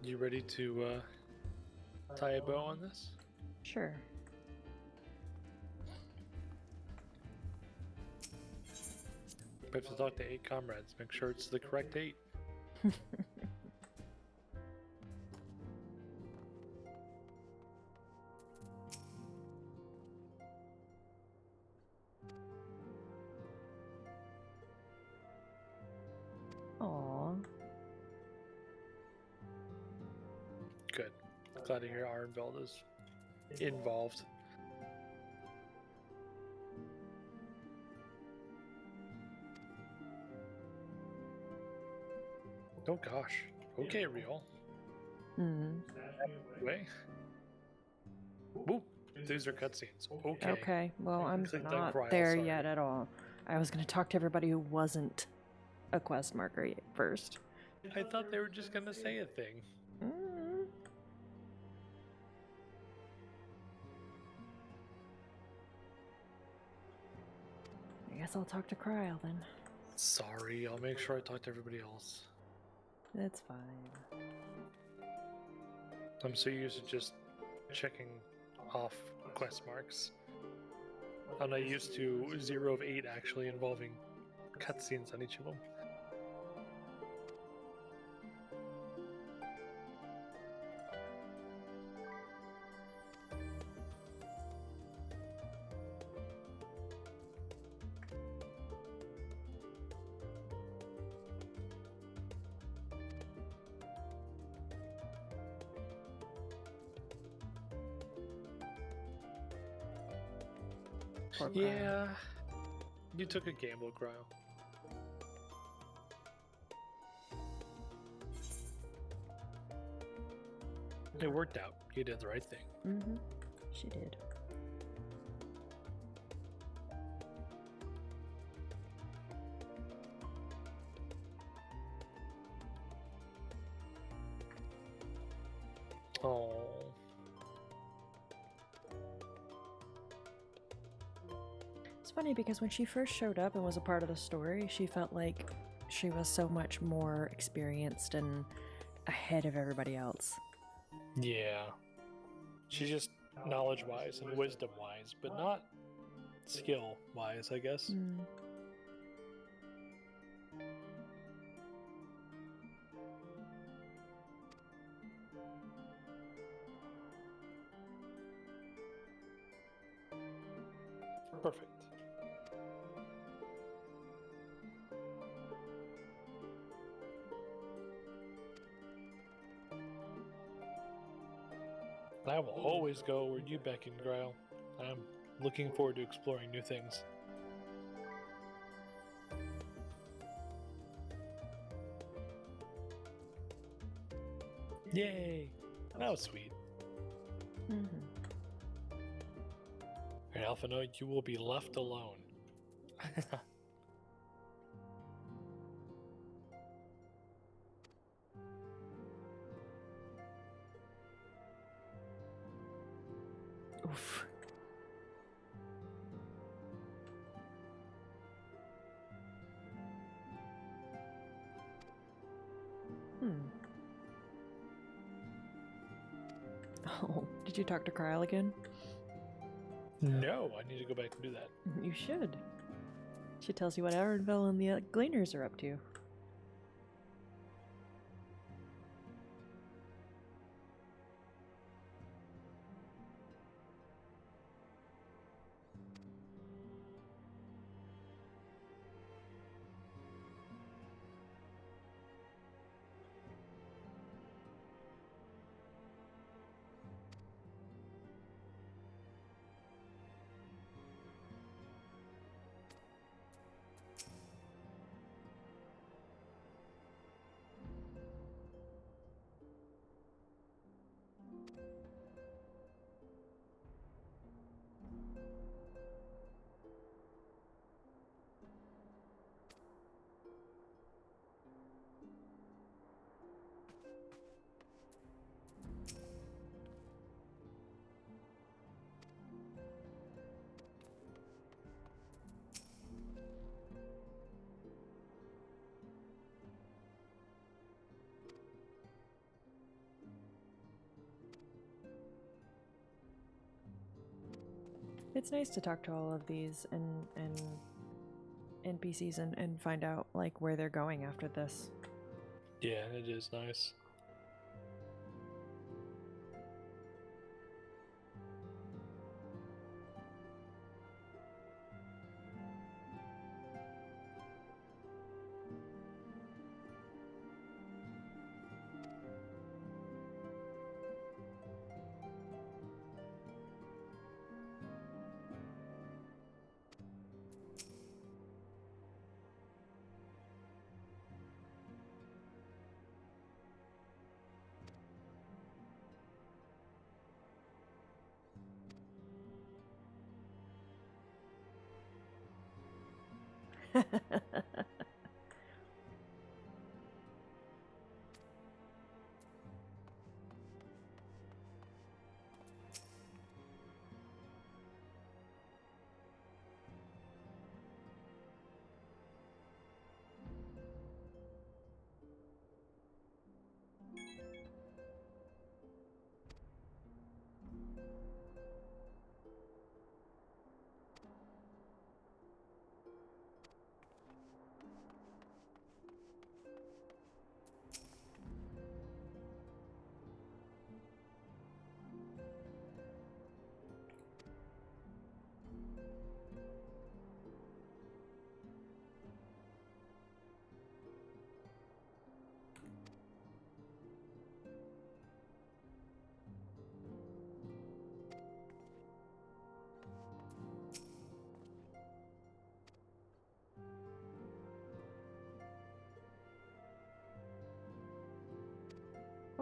You ready to tie a bow on this? Sure. We have to talk to 8 comrades. Make sure it's the correct 8. Aww. Good. Glad to hear Arnveld is involved. Oh gosh. Okay, Real. Way. Whoop. These are cutscenes. Okay. Okay, well, I'm Clicked on not Cryle, there sorry. yet at all. I was going to talk to everybody who wasn't a quest marker yet first. I thought they were just gonna say a thing. I guess I'll talk to Cryle then. Sorry, I'll make sure I talk to everybody else. It's fine. I'm so used to just checking off quest marks. I'm not used to 0 of 8 actually involving cutscenes on each of them. Poor Cryle. Yeah, you took a gamble, Cryo. It worked out. You did the right thing. She did. Oh. It's funny because when she first showed up and was a part of the story, she felt like she was so much more experienced and ahead of everybody else. Yeah. She's just knowledge-wise and wisdom-wise, but not skill-wise, I guess. Perfect. I will always go where you beckon, Grail. I'm looking forward to exploring new things. Yay! That was sweet. Alright, Alphanoid, you will be left alone. Oof. Oh, did you talk to Cryle again? No, I need to go back and do that. You should. She tells you what Ardenville and the Gleaners are up to. It's nice to talk to all of these and NPCs and find out like where they're going after this. Yeah, it is nice.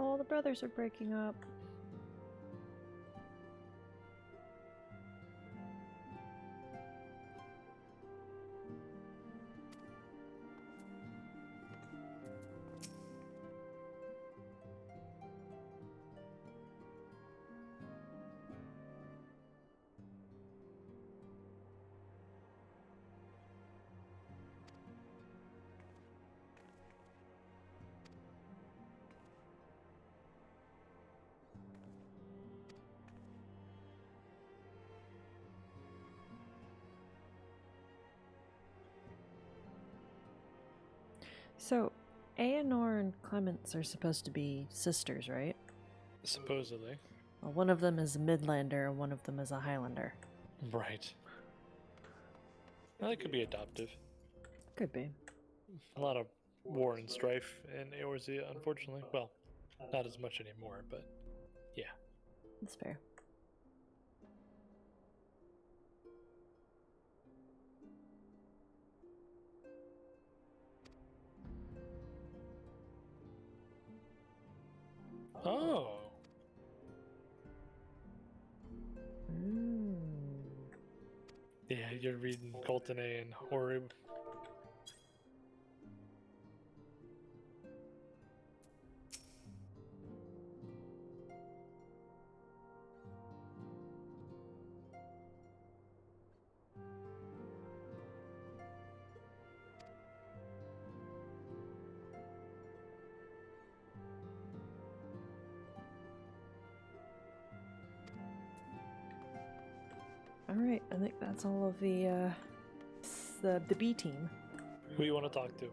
Oh, the brothers are breaking up. So, Aenor and Clements are supposed to be sisters, right? Supposedly. Well, one of them is a Midlander and one of them is a Highlander. Right. Well, it could be adoptive. Could be. A lot of war and strife in Eorzea, unfortunately. Well, not as much anymore, but yeah. That's fair. Oh. Yeah, you're reading Coltene and Horib. Alright, I think that's all of the B team. Who you want to talk to?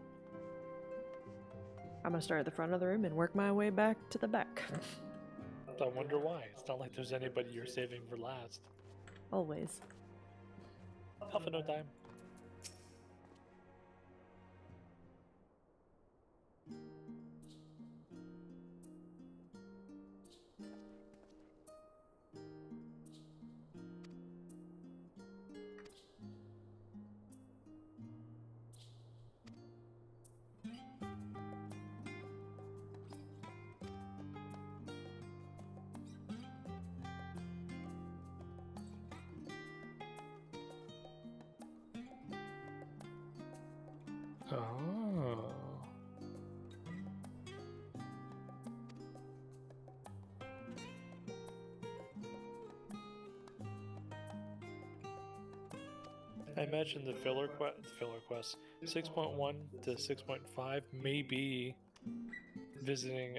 I'm gonna start at the front of the room and work my way back to the back. I wonder why. It's not like there's anybody you're saving for last. Always. Alpha no time. Oh. I imagine the filler quest 6.1 to 6.5 may be visiting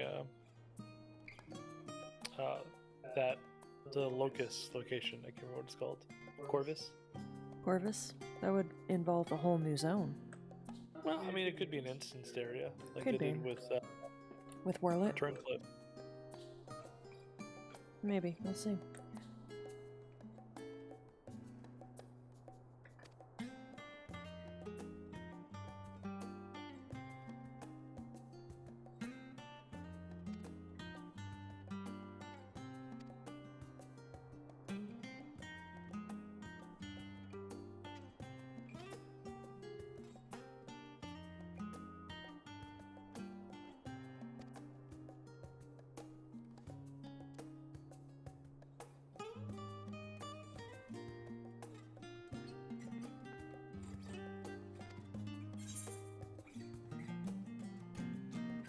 that the locust location. I can't remember what it's called. Corvus? Corvus? That would involve a whole new zone. Well, I mean, it could be an instanced area, like Could they be. did With Warlit? Turnclip. Maybe. We'll see.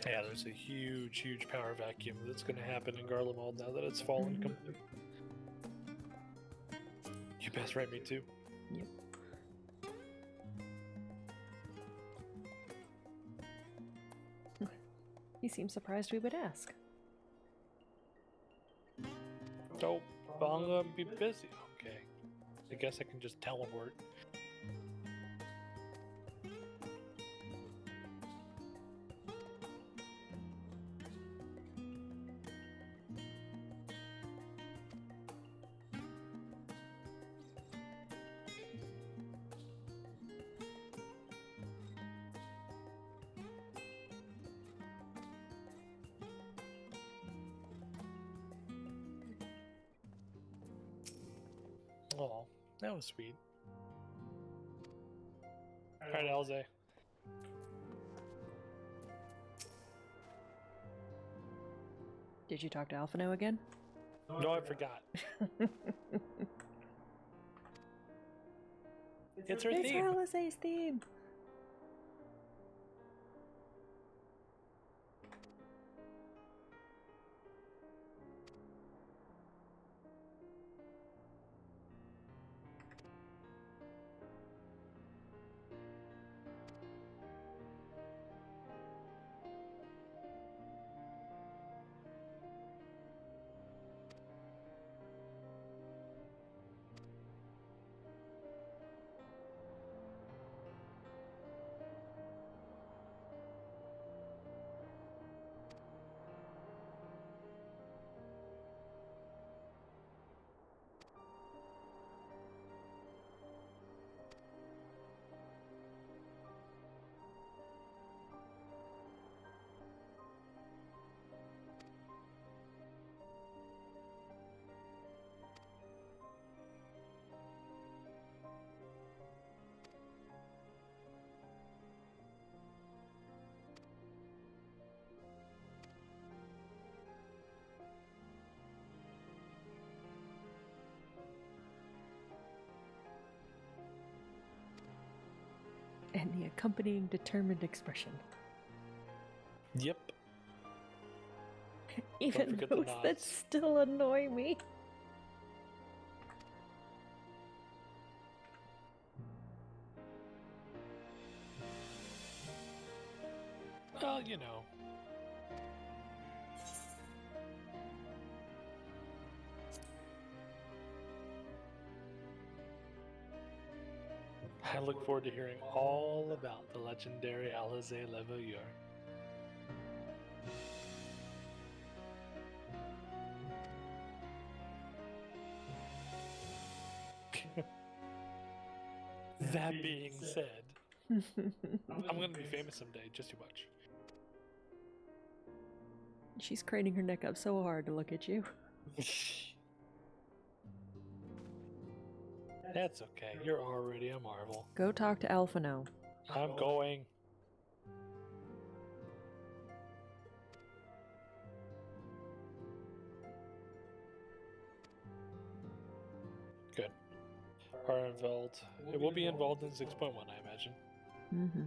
Yeah, there's a huge power vacuum that's going to happen in Garlemald now that it's fallen completely. You best write me too. Yep. He seemed surprised we would ask. Oh, I'm going to be busy. Okay. I guess I can just teleport. Oh, that was sweet. Alright, Alze. Did you talk to Alphino again? No, I forgot. It's her It's theme. Alize's theme! And the accompanying determined expression. Yep. Even forget the those that nods. still annoy me. Well, you know. I look forward to hearing all about the legendary Alize Levoyeur. That being said, I'm going to be famous someday, just too much. She's craning her neck up so hard to look at you. That's okay, you're already a marvel. Go talk to Alphino. I'm going. Good. Are involved. It will be involved in 6.1, I imagine. Mm-hmm.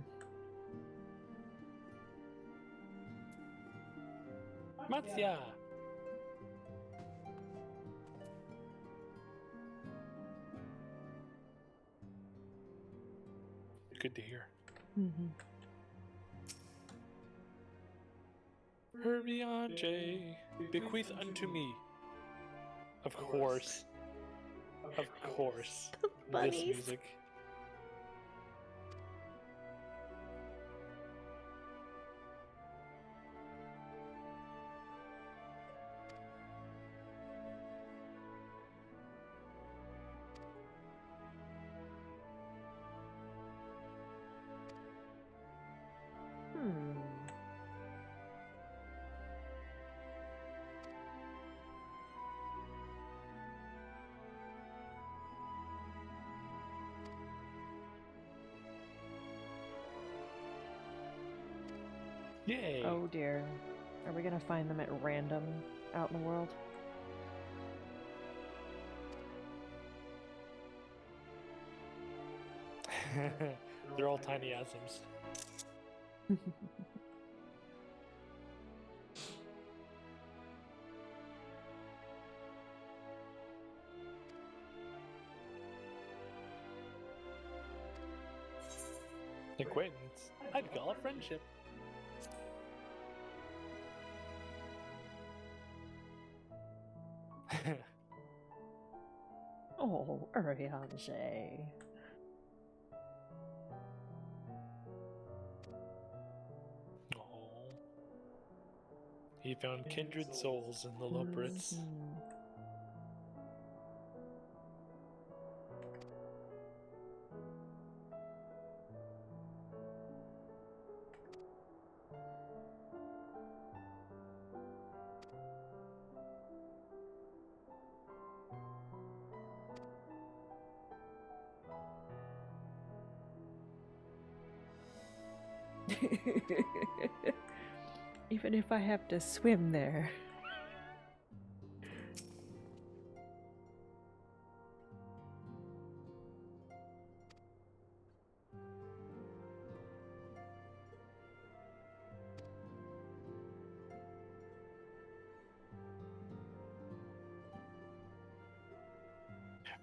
Matsya! Good to hear. Mm-hmm. Hermione, bequeath unto me. Of course. Of course. This Bunnies. music. Yay! Oh dear. Are we gonna find them at random out in the world? They're all tiny asms. Acquaintance. I'd call it friendship. Oh, Urianger. Oh. He found kindred souls in the Lobrits. Even if I have to swim there.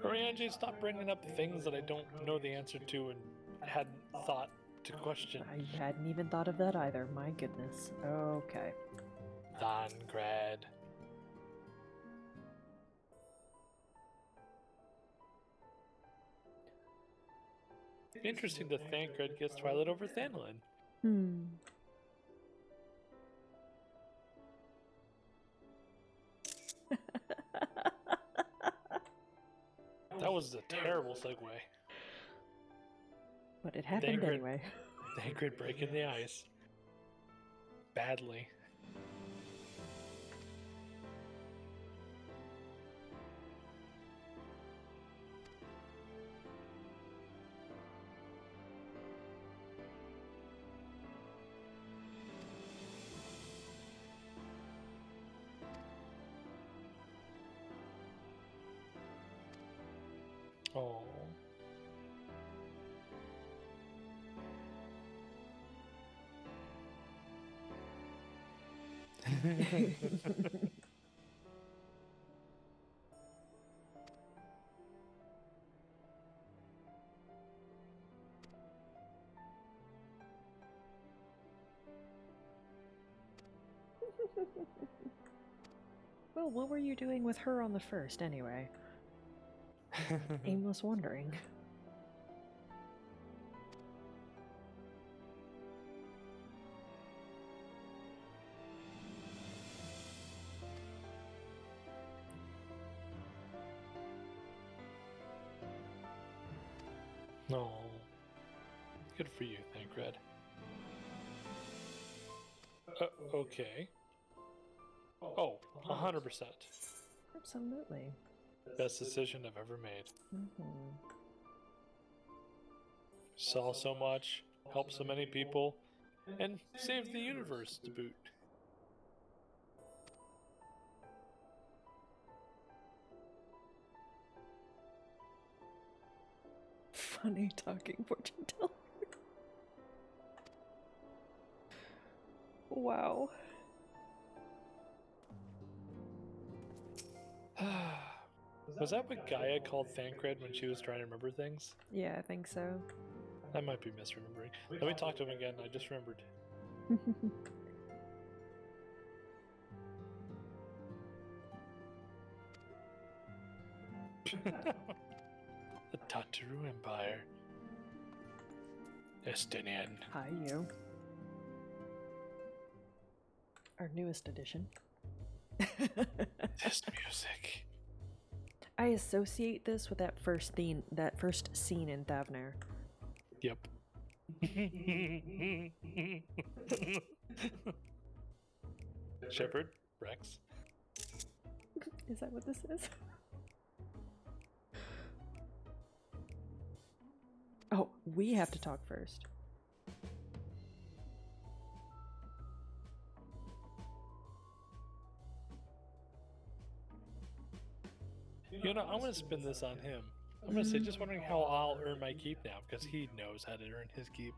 Urianger, stop bringing up things that I don't know the answer to and hadn't thought to question. I hadn't even thought of that either. My goodness. Okay. Thancred. Interesting that Thancred gets Twilight over Thanlin. That was a terrible segue. But it happened anyway. Thancred breaking the ice. Badly. Oh. Well, what were you doing with her on the first, anyway? Aimless wandering. No. Good for you, Thancred. Okay. Oh, 100%. Absolutely. Best decision I've ever made. Saw so much, helped so many people, and saved the universe to boot. Funny talking fortune teller. Wow. Was that what Gaia called Thancred when she was trying to remember things? Yeah, I think so. I might be misremembering. Let me talk to him again. I just remembered. The Tataru Empire. Estinian. Hi, you. Our newest addition. This music. I associate this with that first scene in Thavner. Yep. Shepard, Rex. Is that what this is? Oh, we have to talk first. You know, I'm gonna spin this on him. I'm gonna say, just wondering how I'll earn my keep now, because he knows how to earn his keep.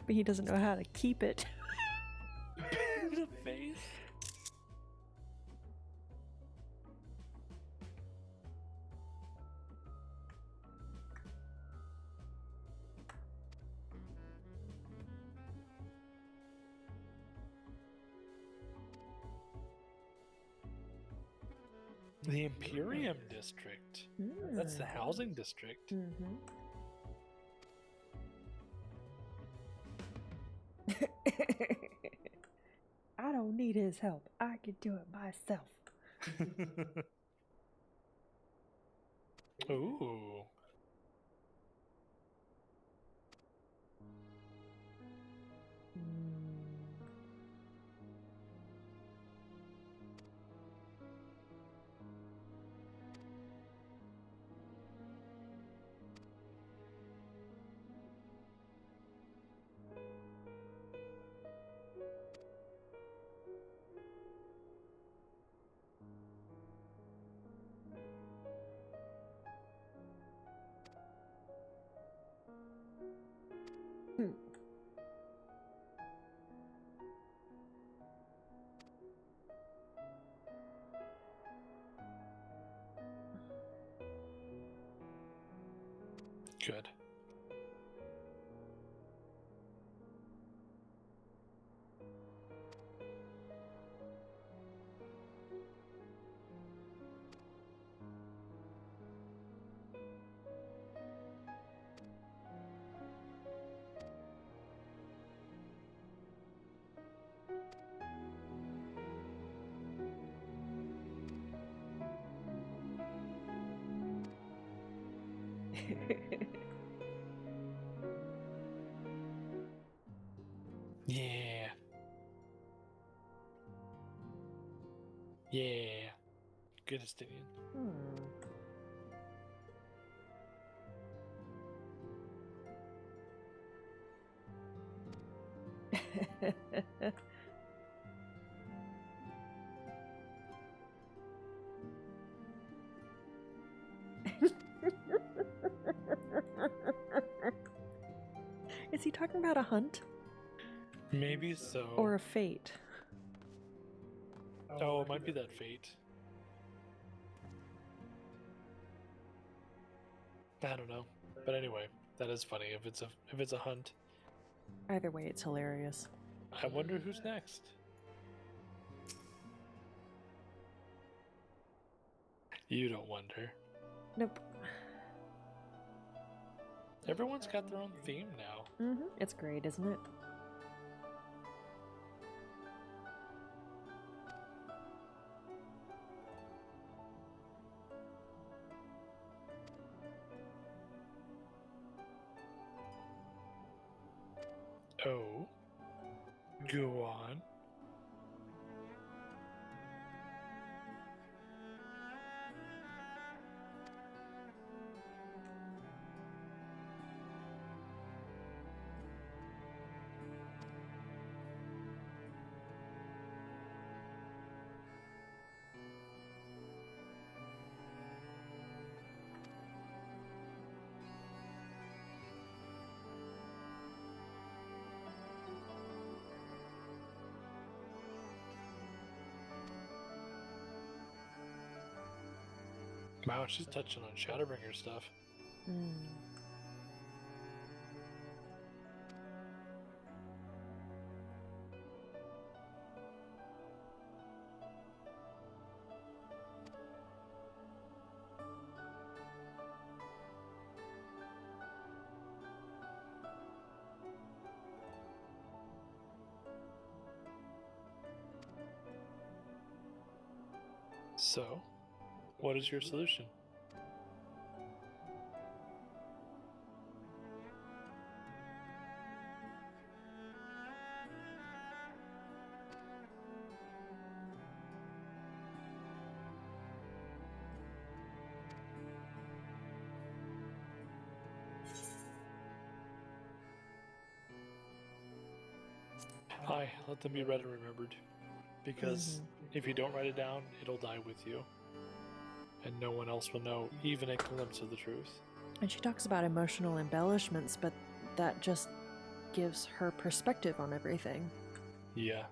But he doesn't know how to keep it. The face. The Imperium District. That's the housing district. Mm-hmm. I don't need his help. I can do it myself. Ooh. Good. Yeah. Yeah. Good Estinian. Is he talking about a hunt? Maybe so. Or a fate? Oh, it might be that fate. I don't know. But anyway, that is funny if it's a hunt. Either way, it's hilarious. I wonder who's next. You don't wonder. Nope. Everyone's got their own theme now. Mm-hmm. It's great, isn't it? Oh. Go on. Wow, she's touching on Shadowbringer stuff. So, what is your solution? Aye, let them be read and remembered. Because if you don't write it down, it'll die with you. And no one else will know even a glimpse of the truth. And she talks about emotional embellishments, but that just gives her perspective on everything. Yeah.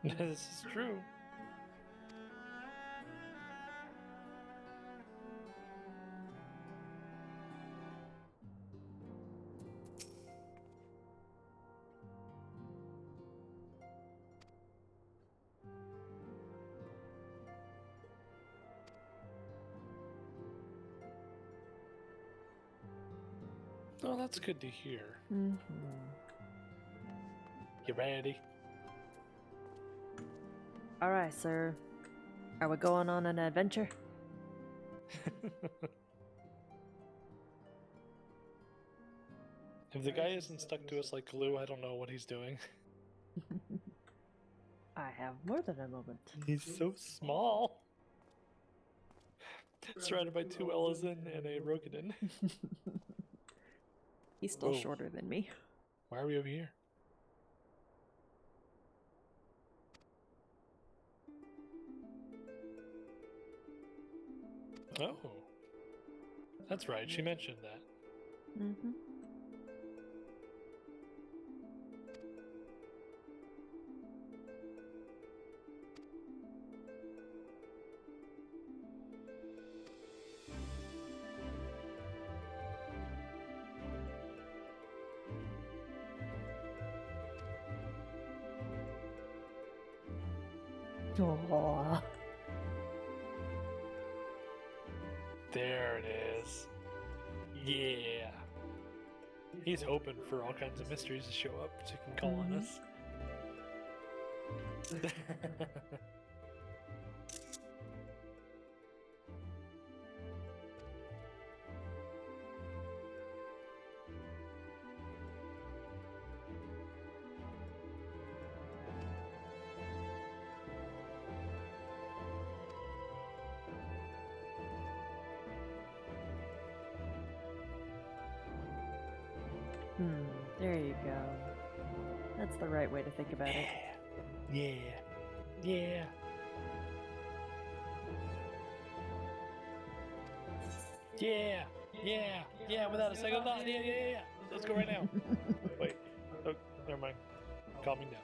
This is true. Oh, that's good to hear. You ready? All right, sir. Are we going on an adventure? If the guy isn't stuck to us like glue, I don't know what he's doing. I have more than a moment. He's so small. Surrounded by two Ellison and a Rogadin. He's still Whoa. shorter than me. Why are we over here? Oh. That's right, she mentioned that. Aww. There it is. Yeah. He's hoping for all kinds of mysteries to show up so he can call on us. There you go. That's the right way to think about it. Yeah. Yeah. Yeah. Yeah. Yeah. Without a second thought. Yeah. Yeah. Yeah. Let's go right now. Wait. Oh, never mind. Calming down.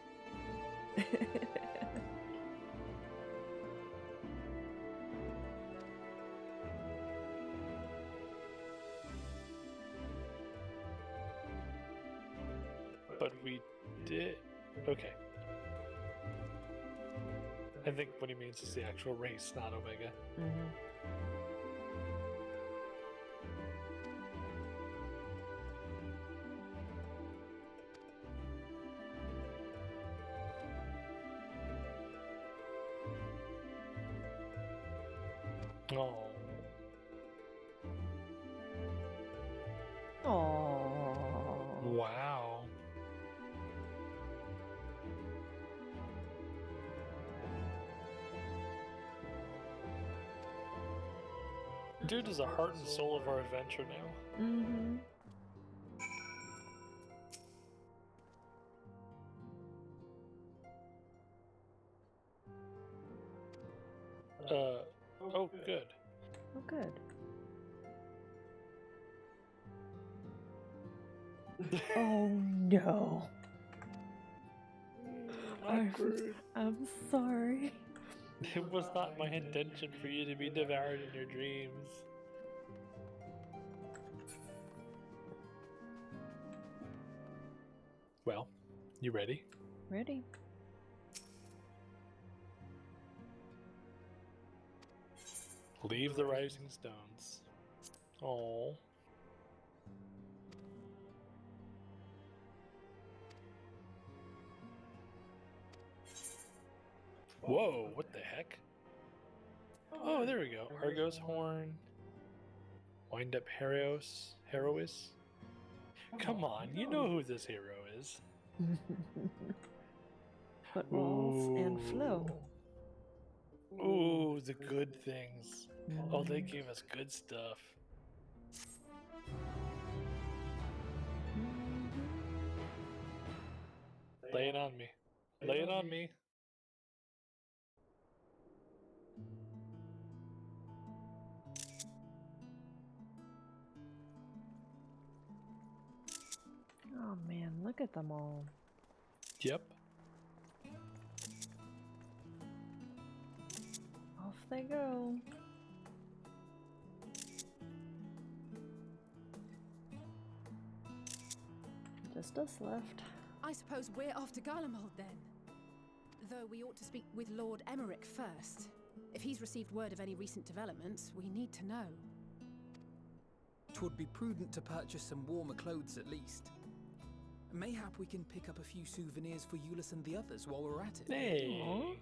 But we did. Okay. I think what he means is the actual race, not Omega. Oh. Aww. Wow. Dude is the heart and soul of our adventure now. Oh, good. Oh, good. Oh, no. Awkward. I'm sorry. It was not my intention for you to be devoured in your dreams. Well, you ready? Ready? Leave the rising stones. Oh. Whoa, what the heck? Oh, there we go. Argo's horn. Wind up Herois. Come on, you know who this hero is. Footballs and flow. Ooh, the good things. Oh, they gave us good stuff. Lay it on me. Lay it on me. Oh man, look at them all. Yep. Off they go. Just us left. I suppose we're off to Garlemald then. Though we ought to speak with Lord Emmerich first. If he's received word of any recent developments, we need to know. 'Twould be prudent to purchase some warmer clothes at least. Mayhap we can pick up a few souvenirs for Euless and the others while we're at it. Hey. Aww.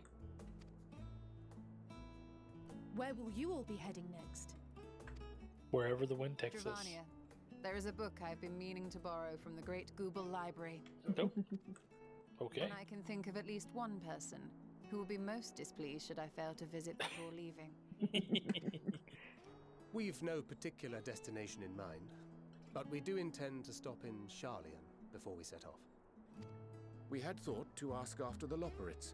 Where will you all be heading next? Wherever the wind takes us. Dravania. There is a book I've been meaning to borrow from the great Google Library. Nope. Okay. And I can think of at least one person who will be most displeased should I fail to visit before leaving. We've no particular destination in mind, but we do intend to stop in Sharlayan before we set off. We had thought to ask after the Loporrits.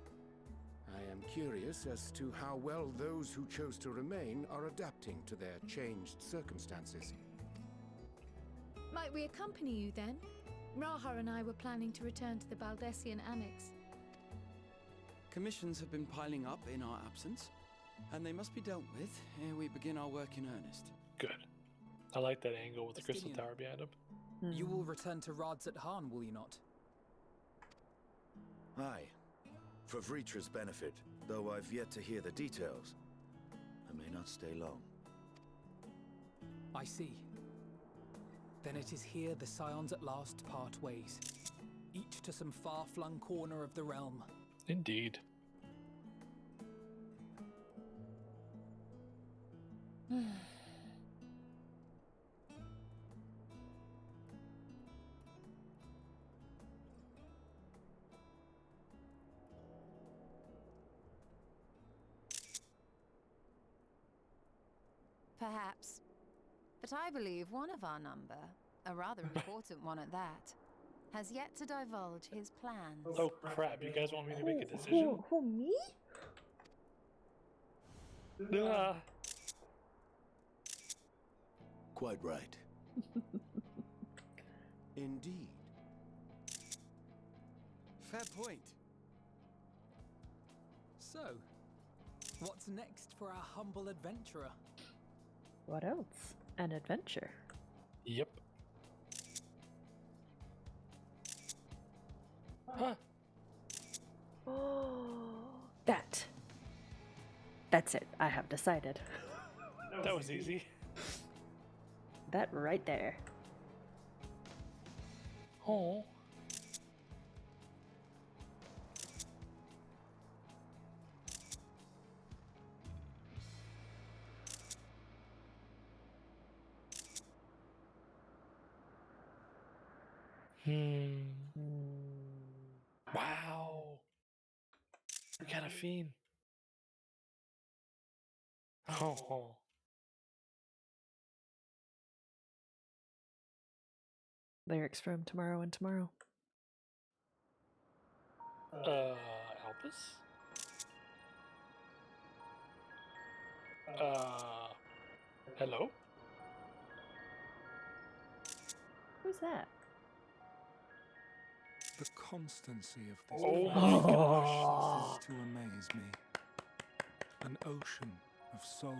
I am curious as to how well those who chose to remain are adapting to their changed circumstances. Might we accompany you then? Raha and I were planning to return to the Baldessian Annex. Commissions have been piling up in our absence, and they must be dealt with ere we begin our work in earnest. Good. I like that angle with the crystal Estinian. tower behind him. You will return to Rads at Han, will you not? Aye. For Vritra's benefit, though I've yet to hear the details. I may not stay long. I see. Then it is here the Scions at last part ways, each to some far-flung corner of the realm. Indeed. Perhaps. But I believe one of our number, a rather important one at that, has yet to divulge his plans. Oh crap, you guys want me to make a decision? Who me? Ah. Quite right. Indeed. Fair point. So, what's next for our humble adventurer? What else? An adventure. Yep. Huh. Oh, that's it. I have decided. That was easy. That right there. Oh. Wow. We got a fiend. Oh. Lyrics from Tomorrow and Tomorrow. Albus? Hello? Who's that? The constancy of this Oh place my gosh. ceases to amaze me. An ocean of souls,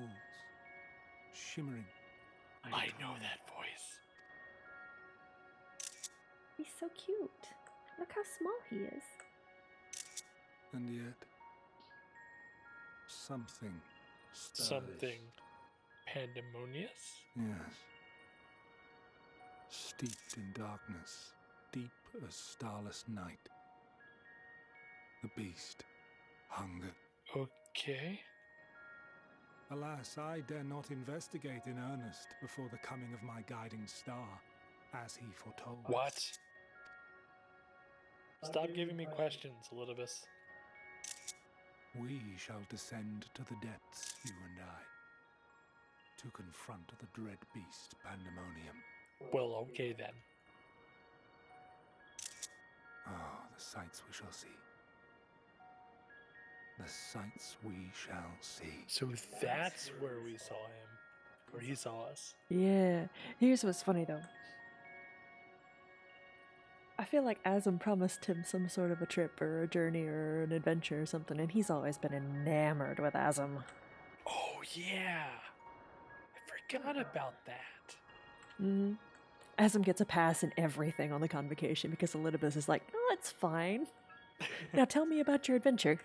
shimmering. I know that voice. He's so cute. Look how small he is. And yet, something stirs. Something pandemonious? Yes. Steeped in darkness, deep as starless night. The beast, hunger. Okay. Alas, I dare not investigate in earnest before the coming of my guiding star, as he foretold. What? Stop giving me questions, Elidibus. We shall descend to the depths, you and I, to confront the dread beast Pandemonium. Well, okay then. Oh, the sights we shall see. The sights we shall see. So that's where we saw him. Or he saw us. Yeah. Here's what's funny though. I feel like Azum promised him some sort of a trip or a journey or an adventure or something, and he's always been enamored with Azum. Oh, yeah. I forgot about that. Mm-hmm. Azum gets a pass in everything on the convocation because Elidibus is like, oh, it's fine. Now tell me about your adventure.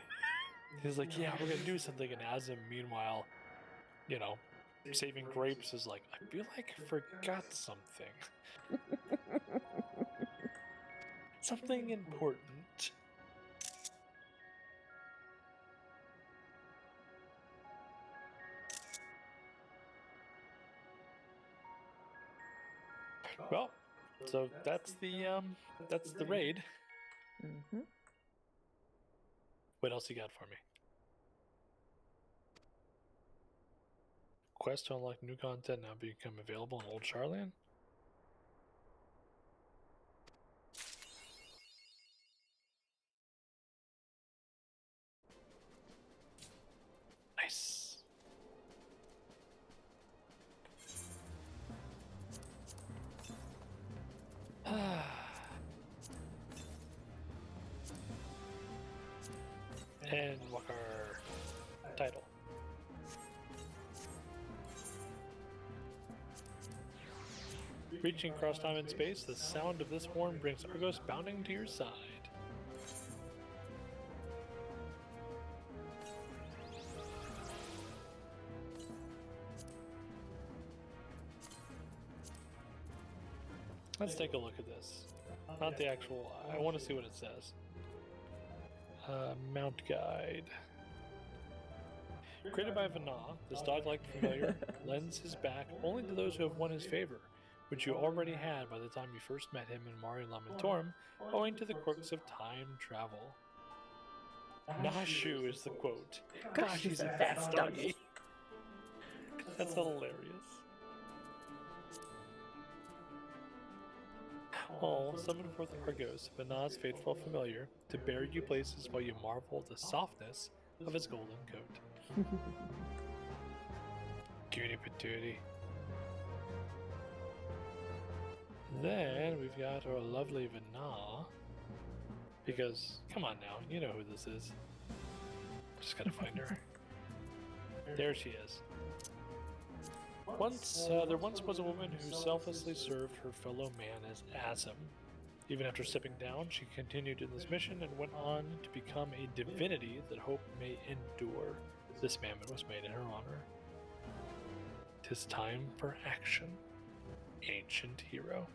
He's like, yeah, we're going to do something. And Azim, meanwhile, you know, saving grapes is like, I feel like I forgot something. Something important. Well, so that's the raid. Mm-hmm. What else you got for me? Quest to unlock new content now become available in Old Charlian? Nice. Endwalker title. Reaching across time and space, the sound of this horn brings Argos bounding to your side. Let's take a look at this. Not the actual, I want to see what it says. Mount guide. Created by Vana, this dog-like familiar lends his back only to those who have won his favor, which you already had by the time you first met him in Mari Lamentorum, owing to the quirks of time travel. Nashu is the quote. Gosh, he's a fast doggy. That's hilarious. Oh, summon forth Argos, Vana's faithful familiar, to bear you places while you marvel at the softness of his golden coat. Cutie patootie. Then we've got our lovely Vana. Because, come on now, you know who this is. Just gotta find her. There she is. There once was a woman who selflessly served her fellow man as Azim. Even after stepping down, she continued in this mission and went on to become a divinity that hope may endure. This mammoth was made in her honor. 'Tis time for action, ancient hero.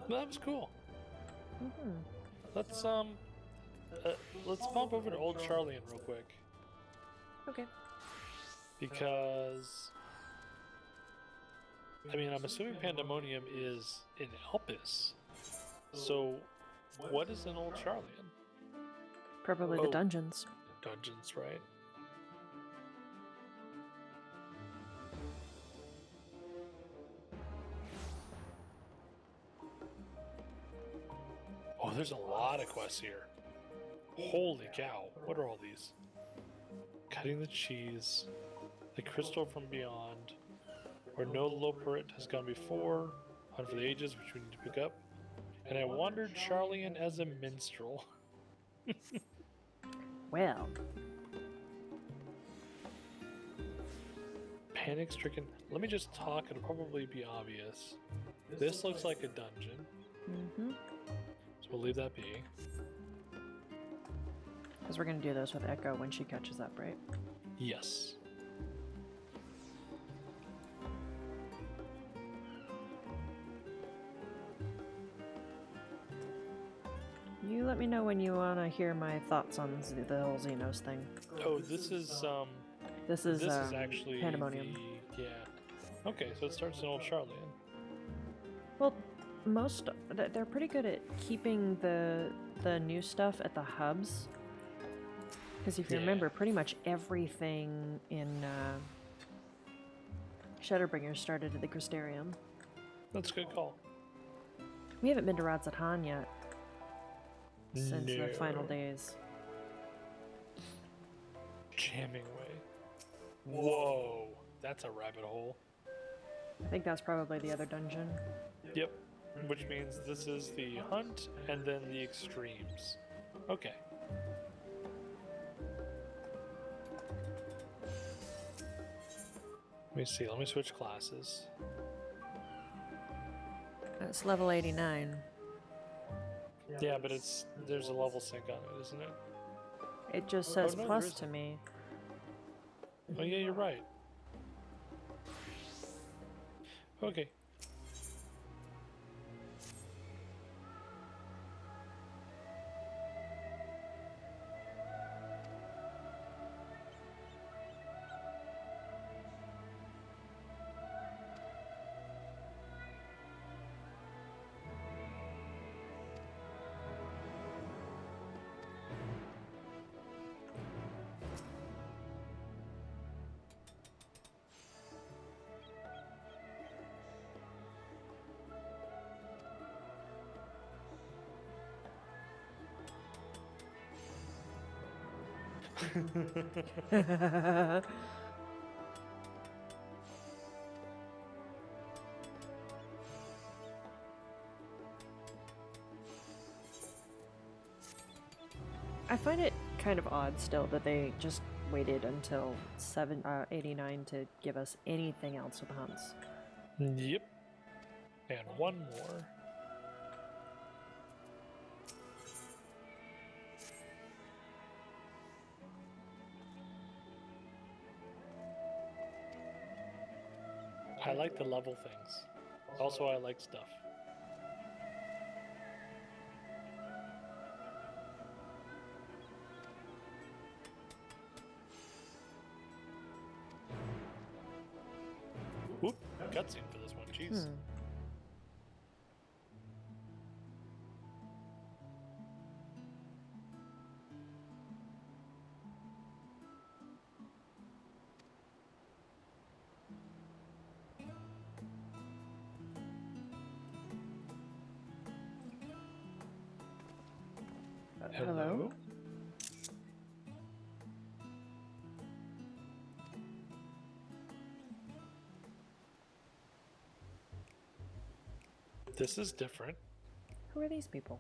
That was cool. Mm-hmm. Let's pump over to Old Charlian real quick. Okay. Because, I mean, I'm assuming Pandemonium is in Elpis. So, what is in Old Charlian? Probably the dungeons. Dungeons, right? Oh, there's a lot of quests here. Holy cow. What are all these? Cutting the cheese. The Crystal from Beyond, where no Loporrit has gone before, Hunt for the Ages, which we need to pick up, and I wandered Charlian as a minstrel. Well, Panic stricken. Let me just talk, it'll probably be obvious. This looks like a dungeon, so we'll leave that be. because we're going to do this with Echo when she catches up, right? Yes. You let me know when you want to hear my thoughts on the whole Xenos thing. Oh, this is actually Pandemonium. Yeah. Okay, so it starts in Old Charlian. Well, they're pretty good at keeping the new stuff at the hubs. Because if you remember, pretty much everything in Shadowbringer started at the Crystarium. That's a good call. We haven't been to Radzatan yet. Since the No. final days. Jamming way. Whoa, that's a rabbit hole. I think that's probably the other dungeon. Yep, which means this is the hunt and then the extremes. Okay. Let me see, let me switch classes. It's level 89. Yeah, but there's a level sync on it, isn't it? It just says no, there plus isn't. to me. Oh yeah, you're right. Okay. I find it kind of odd still that they just waited until 89 to give us anything else with hunts. Yep. And one more. I like the level things. Also, I like stuff. Oop, cutscene for this one, jeez. Hello? This is different. Who are these people?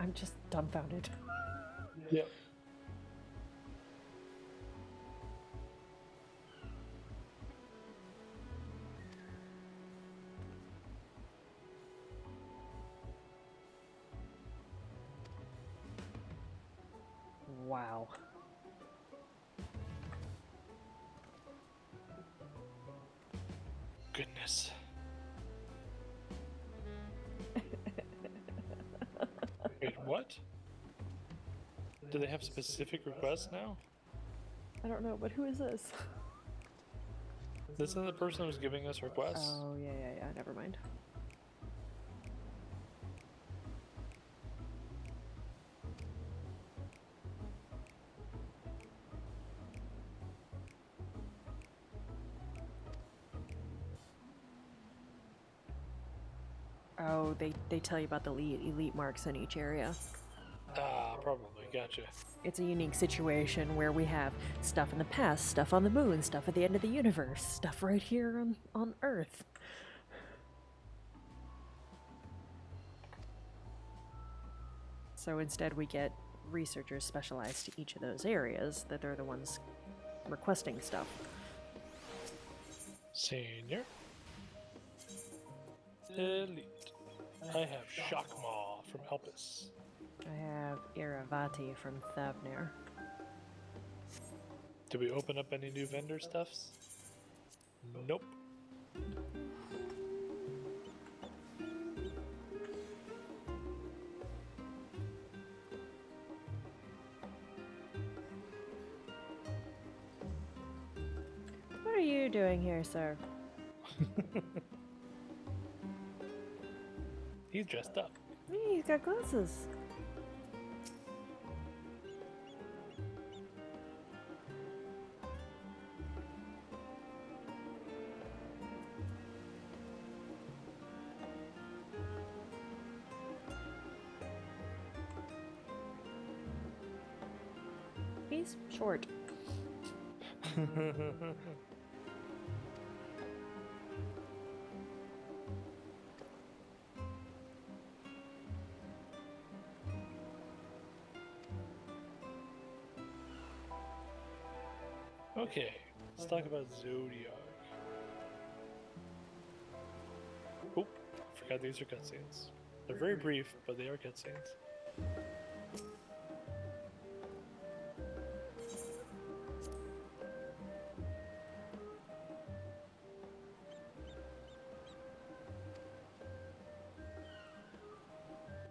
I'm just dumbfounded. Yep. Wow. Goodness. Wait, what? Do they have specific requests now? I don't know, but who is this? This isn't the person who's giving us requests? Oh, yeah. Never mind. Oh, they tell you about the elite marks in each area. Ah, probably. Gotcha. It's a unique situation where we have stuff in the past, stuff on the moon, stuff at the end of the universe, stuff right here on Earth. So instead we get researchers specialized to each of those areas, that they're the ones requesting stuff. Senior. Elite. I have Shockmaw from Helpus. I have Iravati from Thavnir. Do we open up any new vendor stuffs? Nope. What are you doing here, sir? He's dressed up. He's got glasses. He's short. Okay, let's talk about Zodiac. Oh, forgot these are cutscenes. They're very brief, but they are cutscenes.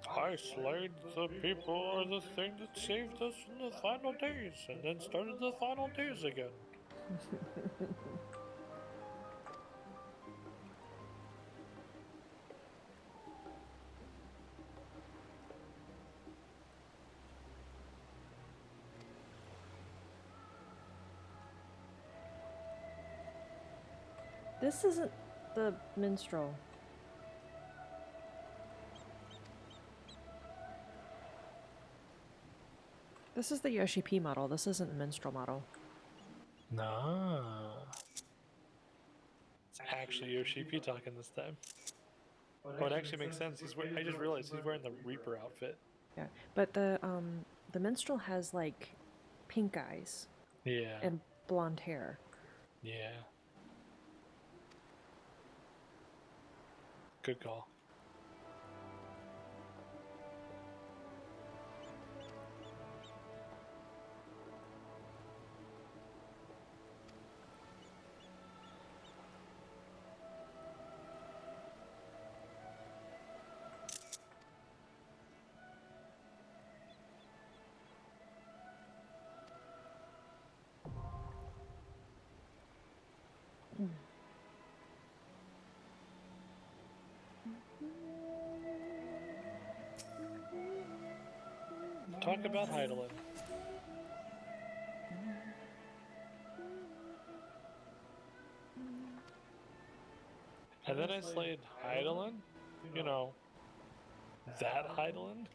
I slayed the people are the thing that saved us in the final days, and then started the final days again. This isn't the minstrel. This is the Yoshi P model. This isn't the minstrel model. Nah. It's actually Yoshi P talking this time. Oh, it actually makes sense. I just realized he's wearing the Reaper outfit. Yeah, but the minstrel has like pink eyes Yeah. and blonde hair. Yeah. Good call. Talk about Heidelin. And then I slayed Heidelin? You know, that Heidelin?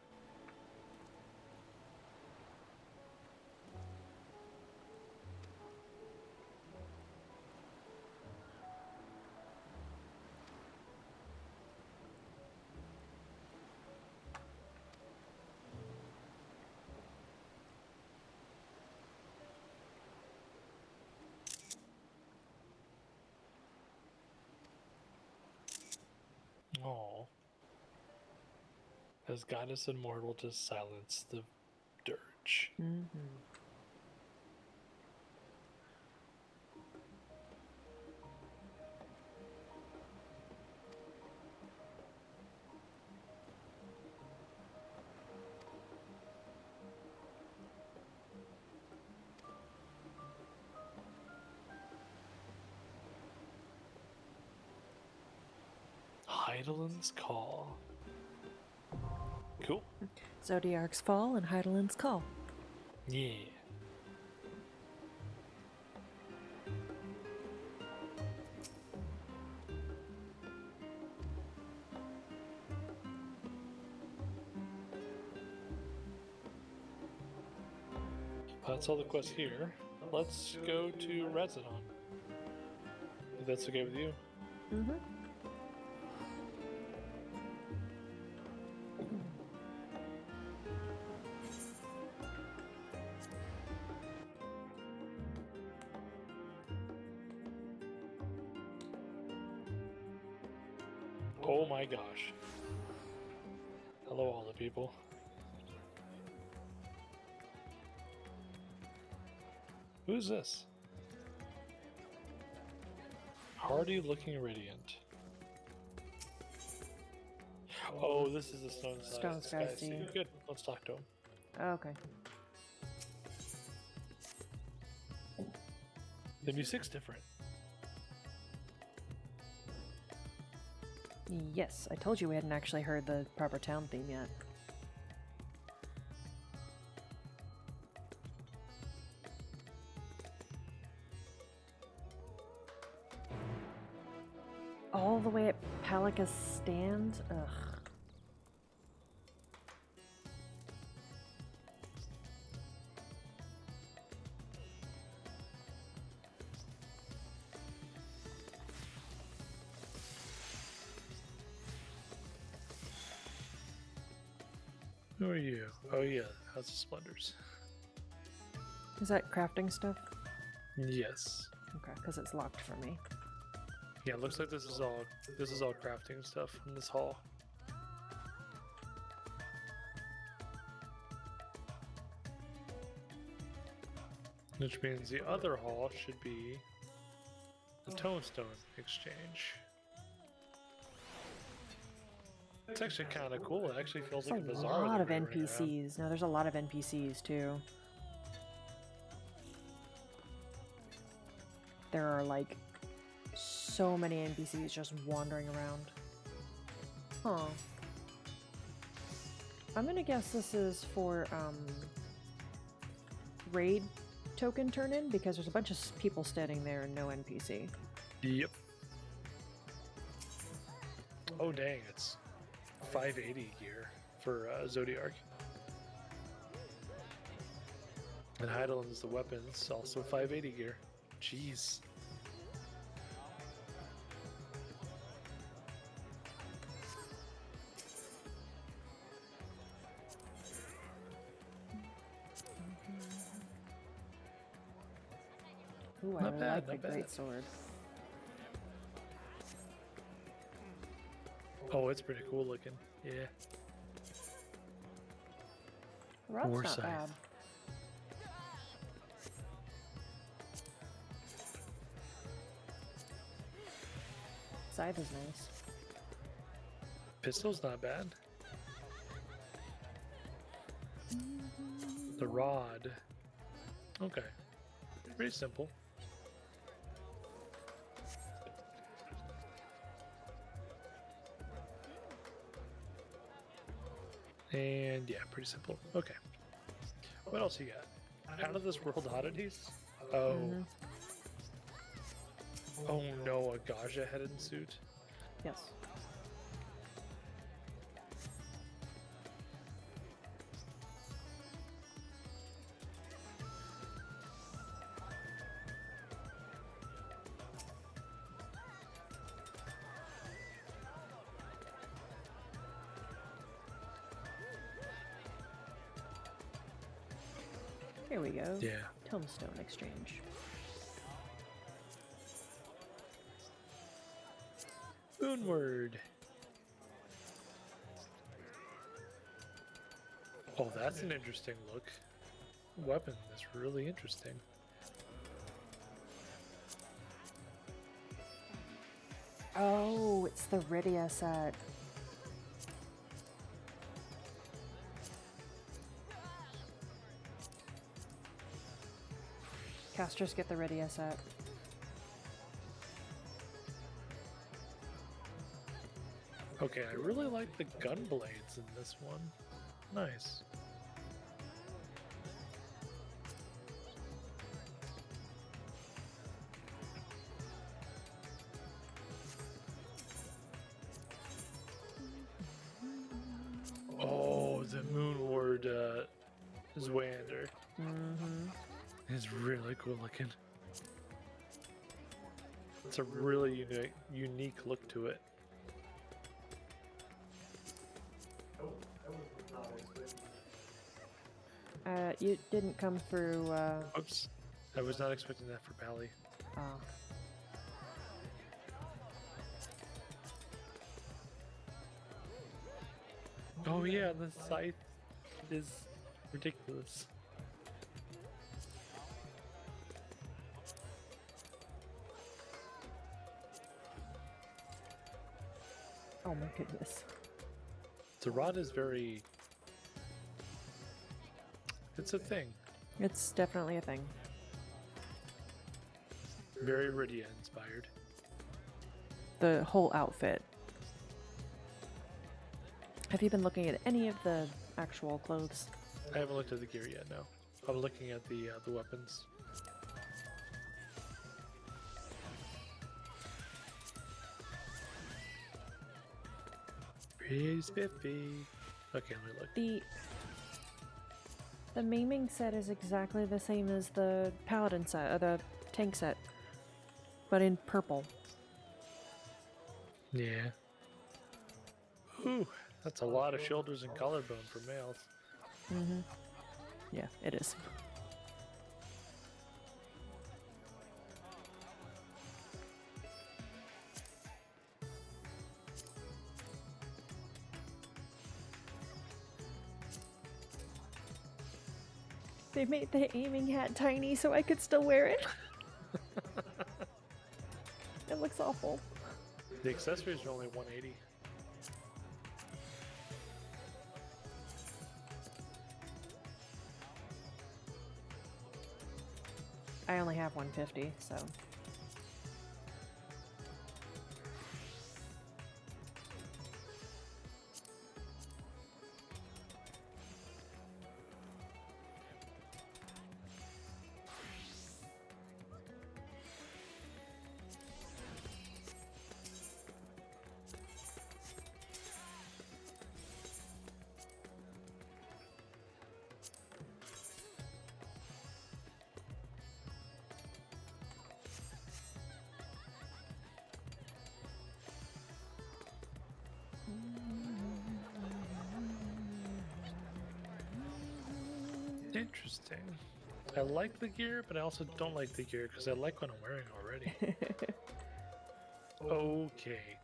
Oh. Has goddess immortal to silence the dirt. much. Heidelin's Call. Cool. Zodiark's Fall and Heidelin's Call. Yeah. That's all the quests here. Let's go to Residon. If that's okay with you. Mm-hmm. Oh my gosh. Hello, all the people. Who's this? Hardy looking radiant. Oh, this is the Stone Sky Sea. Good, let's talk to him. Okay. The music's different. Yes, I told you we hadn't actually heard the proper town theme yet. All the way at Palika's stand? Ugh. Who are you? Oh yeah, House of Splendors. Is that crafting stuff? Yes. Okay, because it's locked for me. Yeah, it looks like this is all crafting stuff from this hall. Which means the other hall should be the Tombstone Exchange. It's actually kind of cool. It actually feels like a There's a bazaar. lot of that we're running around. NPCs. No, there's a lot of NPCs too. There are like so many NPCs just wandering around. Huh. I'm gonna guess this is for raid token turn in because there's a bunch of people standing there and no NPC. Yep. Oh dang, it's 580 gear for Zodiark. And Heidelin's the weapons, also 580 gear. Jeez. Ooh, Not I bad, like not the bad. great sword. Oh, it's pretty cool looking. Yeah. The rod's War not scythe. bad. Scythe is nice. Pistol's not bad. The rod. Okay. Pretty simple. And yeah, pretty simple. Okay. What else you got? Out of this world oddities? Oh. Oh no, a Gaja headed suit. Yes. Here we go. Yeah. Tombstone Exchange. Moonward. Oh, that's an interesting look. weapon is really interesting. Oh, it's the Rydia set. Casters get the Rydia set. Okay, I really like the gun blades in this one. Nice. Oh, the Moonward Zwander. Mm-hmm. It's really cool looking. It's a really unique look to it. You didn't come through, Oops. I was not expecting that for Pally. oh. Oh yeah, the scythe is ridiculous. Oh my goodness. The rod is very... It's a thing. It's definitely a thing. Very Rydia inspired. The whole outfit. Have you been looking at any of the actual clothes? I haven't looked at the gear yet, no. I'm looking at the weapons. Pretty spiffy. Okay, let me look. The maiming set is exactly the same as the paladin set, or the tank set, but in purple. Yeah. Ooh, that's a lot of shoulders and collarbone for males. Mm-hmm. Yeah, it is. They made the aiming hat tiny so I could still wear it. It looks awful. The accessories are only 180. I only have 150, so. Interesting. I like the gear, but I also don't like the gear because I like what I'm wearing already. Okay.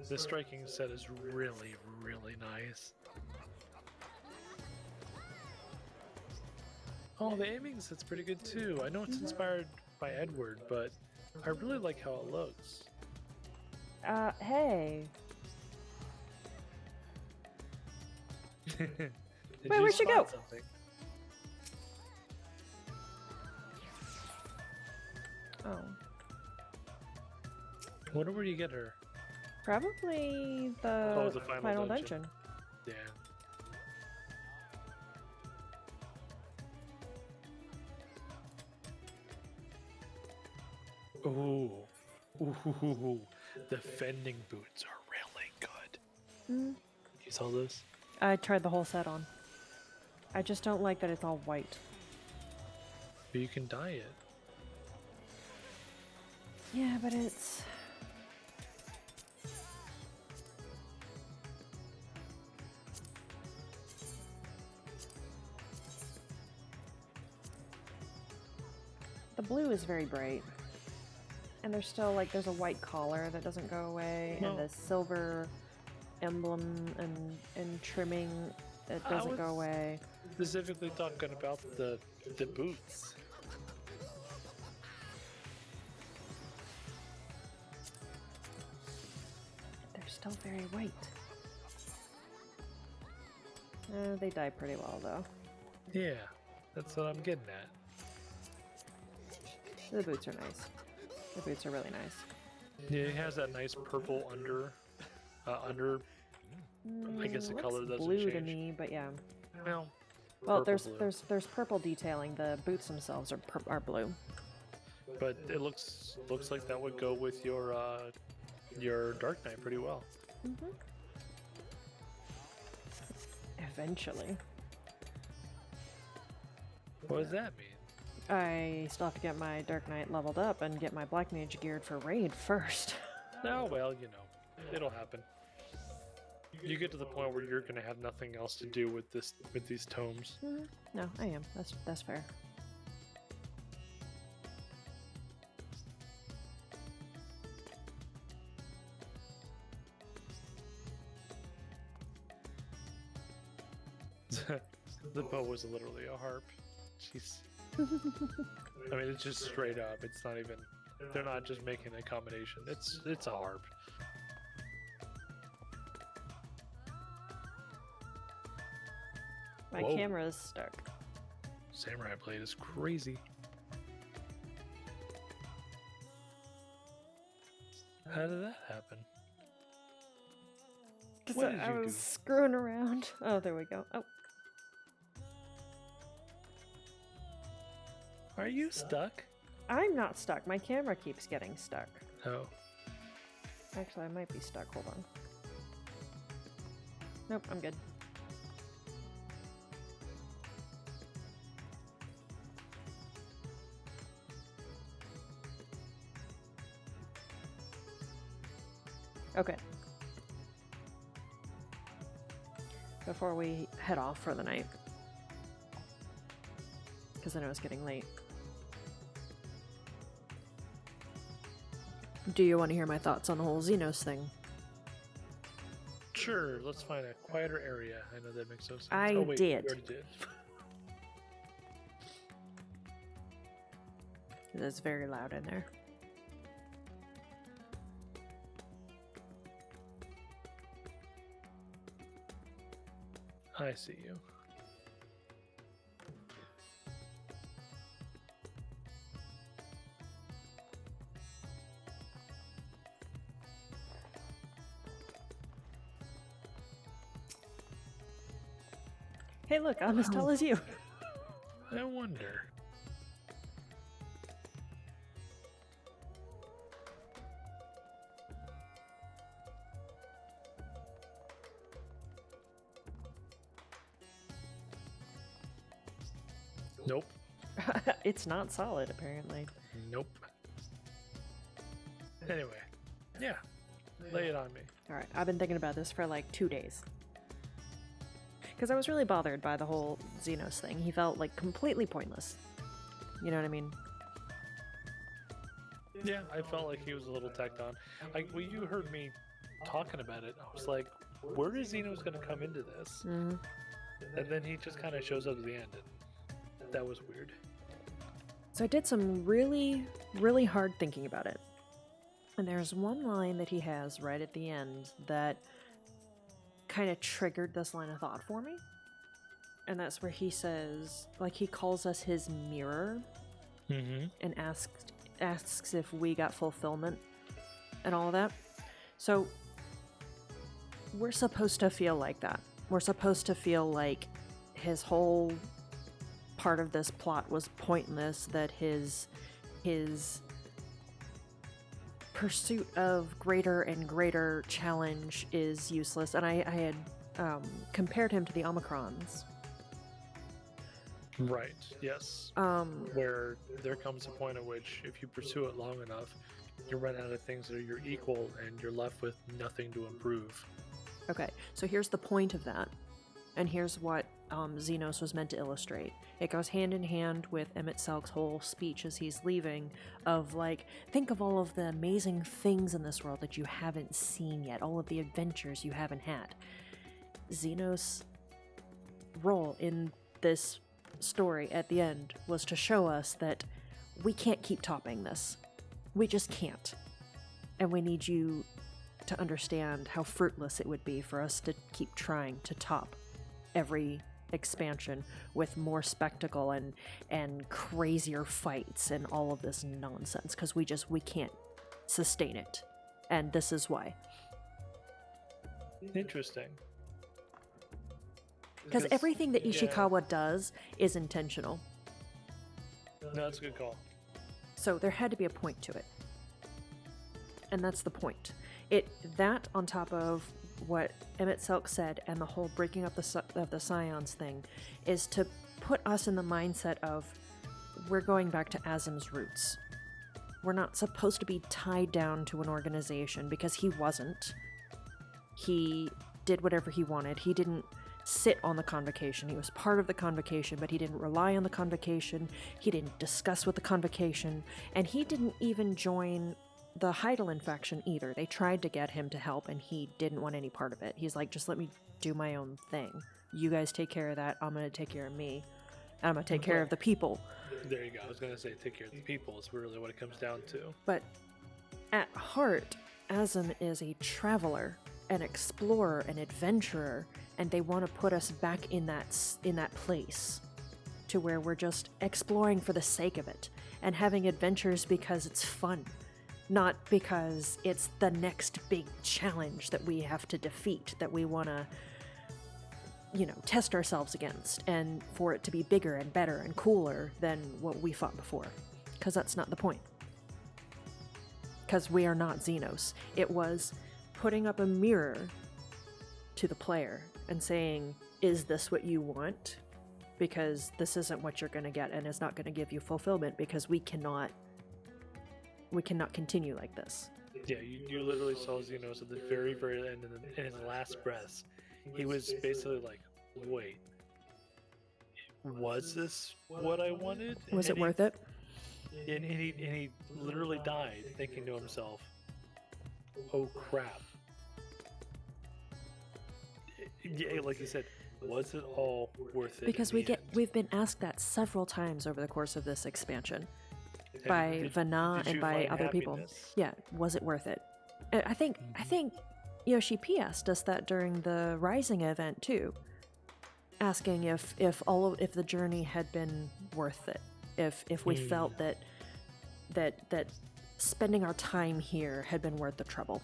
The striking set is really, really nice. Oh, the aiming set's pretty good too. I know it's inspired by Edward, but I really like how it looks. Hey. Did Wait, you where'd she go? spot something? Oh. Wonder where you get her. Probably the, the final dungeon. Yeah. Ooh. Ooh. The fending boots are really good. Mm. You saw this? I tried the whole set on. I just don't like that it's all white. But you can dye it. Yeah, but it's... The blue is very bright. And there's still, like, there's a white collar that doesn't go away, No. and the silver emblem and trimming it I doesn't go was- away. Specifically talking about the boots. They're still very white. They die pretty well, though. Yeah, that's what I'm getting at. The boots are nice. The boots are really nice. Yeah, it has that nice purple under. I guess the Looks color doesn't blue to change. me, but yeah. Well, Well, purple blue. there's purple detailing. The boots themselves are blue. But it looks like that would go with your Dark Knight pretty well. Mm-hmm. Eventually. What does that mean? I still have to get my Dark Knight leveled up and get my Black Mage geared for raid first. Oh well, you know, it'll happen. You get to the point where you're gonna have nothing else to do with these tomes. Mhm. No, I am. That's fair. The bow was literally a harp. Jeez. I mean, it's just straight up. It's not even. They're not just making a combination. It's a harp. My Whoa. camera is stuck. Samurai blade is crazy. How did that happen? What did I you was do? screwing around. Oh, there we go. Oh, Are you stuck? I'm not stuck. My camera keeps getting stuck. Oh. Actually, I might be stuck. Hold on. Nope, I'm good. Okay. Before we head off for the night, because I know it's getting late. Do you want to hear my thoughts on the whole Xenos thing? Sure, let's find a quieter area. I know that makes no sense. I oh, wait, did. You already did. It's very loud in there. I see you. Hey, look, I'm as tall as you. I wonder. Nope. It's not solid, apparently. Nope. Anyway, yeah. Lay it on me. Alright, I've been thinking about this for like 2 days. Because I was really bothered by the whole Xenos thing. He felt like completely pointless. You know what I mean? Yeah, I felt like he was a little tacked on. When you heard me talking about it, I was like, where is Xenos going to come into this? Mm-hmm. And then he just kind of shows up at the end, and that was weird. So I did some really, really hard thinking about it. And there's one line that he has right at the end that kind of triggered this line of thought for me. And that's where he says, like, he calls us his mirror Mm-hmm. and asks if we got fulfillment and all of that. So we're supposed to feel like that. We're supposed to feel like his whole part of this plot was pointless, that his pursuit of greater and greater challenge is useless. And I had compared him to the Omicrons. Right, yes. Where there comes a point at which, if you pursue it long enough, you run out of things that are your equal, and you're left with nothing to improve. Okay, so here's the point of that. And here's what Xenos was meant to illustrate. It goes hand in hand with Emmett Selk's whole speech as he's leaving of, like, think of all of the amazing things in this world that you haven't seen yet, all of the adventures you haven't had. Xenos role in this story at the end was to show us that we can't keep topping this. We just can't. And we need you to understand how fruitless it would be for us to keep trying to top every expansion with more spectacle and crazier fights and all of this nonsense, because we can't sustain it. And this is why. Interesting. Because everything that Ishikawa does is intentional. No, that's a good call. So there had to be a point to it. And that's the point. That on top of what Emmett Selk said and the whole breaking up of the Scions thing is to put us in the mindset of we're going back to Azim's roots. We're not supposed to be tied down to an organization, because he wasn't. He did whatever he wanted. He didn't sit on the convocation. He was part of the convocation, but he didn't rely on the convocation. He didn't discuss with the convocation, and he didn't even join the Heidelin faction either. They tried to get him to help, and he didn't want any part of it. He's like, just let me do my own thing. You guys take care of that. I'm going to take care of me. And I'm going to take care of the people. There you go. I was going to say take care of the people is really what it comes down to. But at heart, Azim is a traveler, an explorer, an adventurer, and they want to put us back in that place to where we're just exploring for the sake of it and having adventures because it's fun. Not because it's the next big challenge that we have to defeat, that we want to, test ourselves against, and for it to be bigger and better and cooler than what we fought before. Because that's not the point. Because we are not Xenos. It was putting up a mirror to the player and saying, is this what you want? Because this isn't what you're going to get, and it's not going to give you fulfillment, because we cannot continue like this. Yeah, you literally saw Xenos at the very, very end, in his last breaths. He was basically like, wait, was this what I wanted? Was it worth it? And he literally died thinking to himself, oh crap. Yeah, like you said, was it all worth it? Because we've been asked that several times over the course of this expansion. By Vana and by other people. Yeah, was it worth it? I think Yoshi P asked us that during the Rising event too, asking if the journey had been worth it, if we felt that spending our time here had been worth the trouble.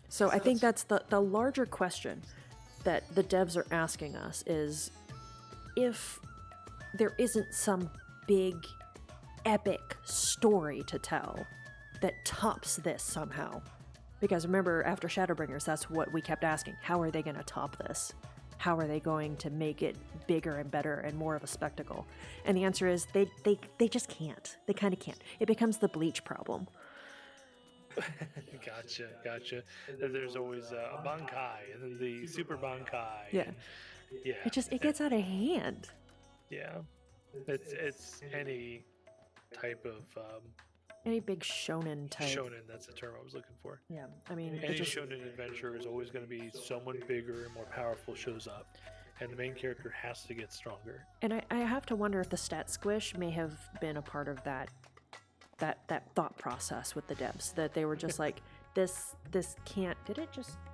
So I think that's the larger question that the devs are asking us is, if there isn't some big, epic story to tell that tops this somehow. Because remember, after Shadowbringers, that's what we kept asking. How are they going to top this? How are they going to make it bigger and better and more of a spectacle? And the answer is they just can't. They kind of can't. It becomes the Bleach problem. Gotcha. There's always a Bankai, and then the Super Bankai. Yeah. Yeah. It gets out of hand. Yeah, it's any type of any big shonen type. Shonen, that's the term I was looking for. Yeah, I mean, any shonen adventure is always going to be someone bigger and more powerful shows up, and the main character has to get stronger. And I have to wonder if the stat squish may have been a part of that thought process with the devs, that they were just like, this can't.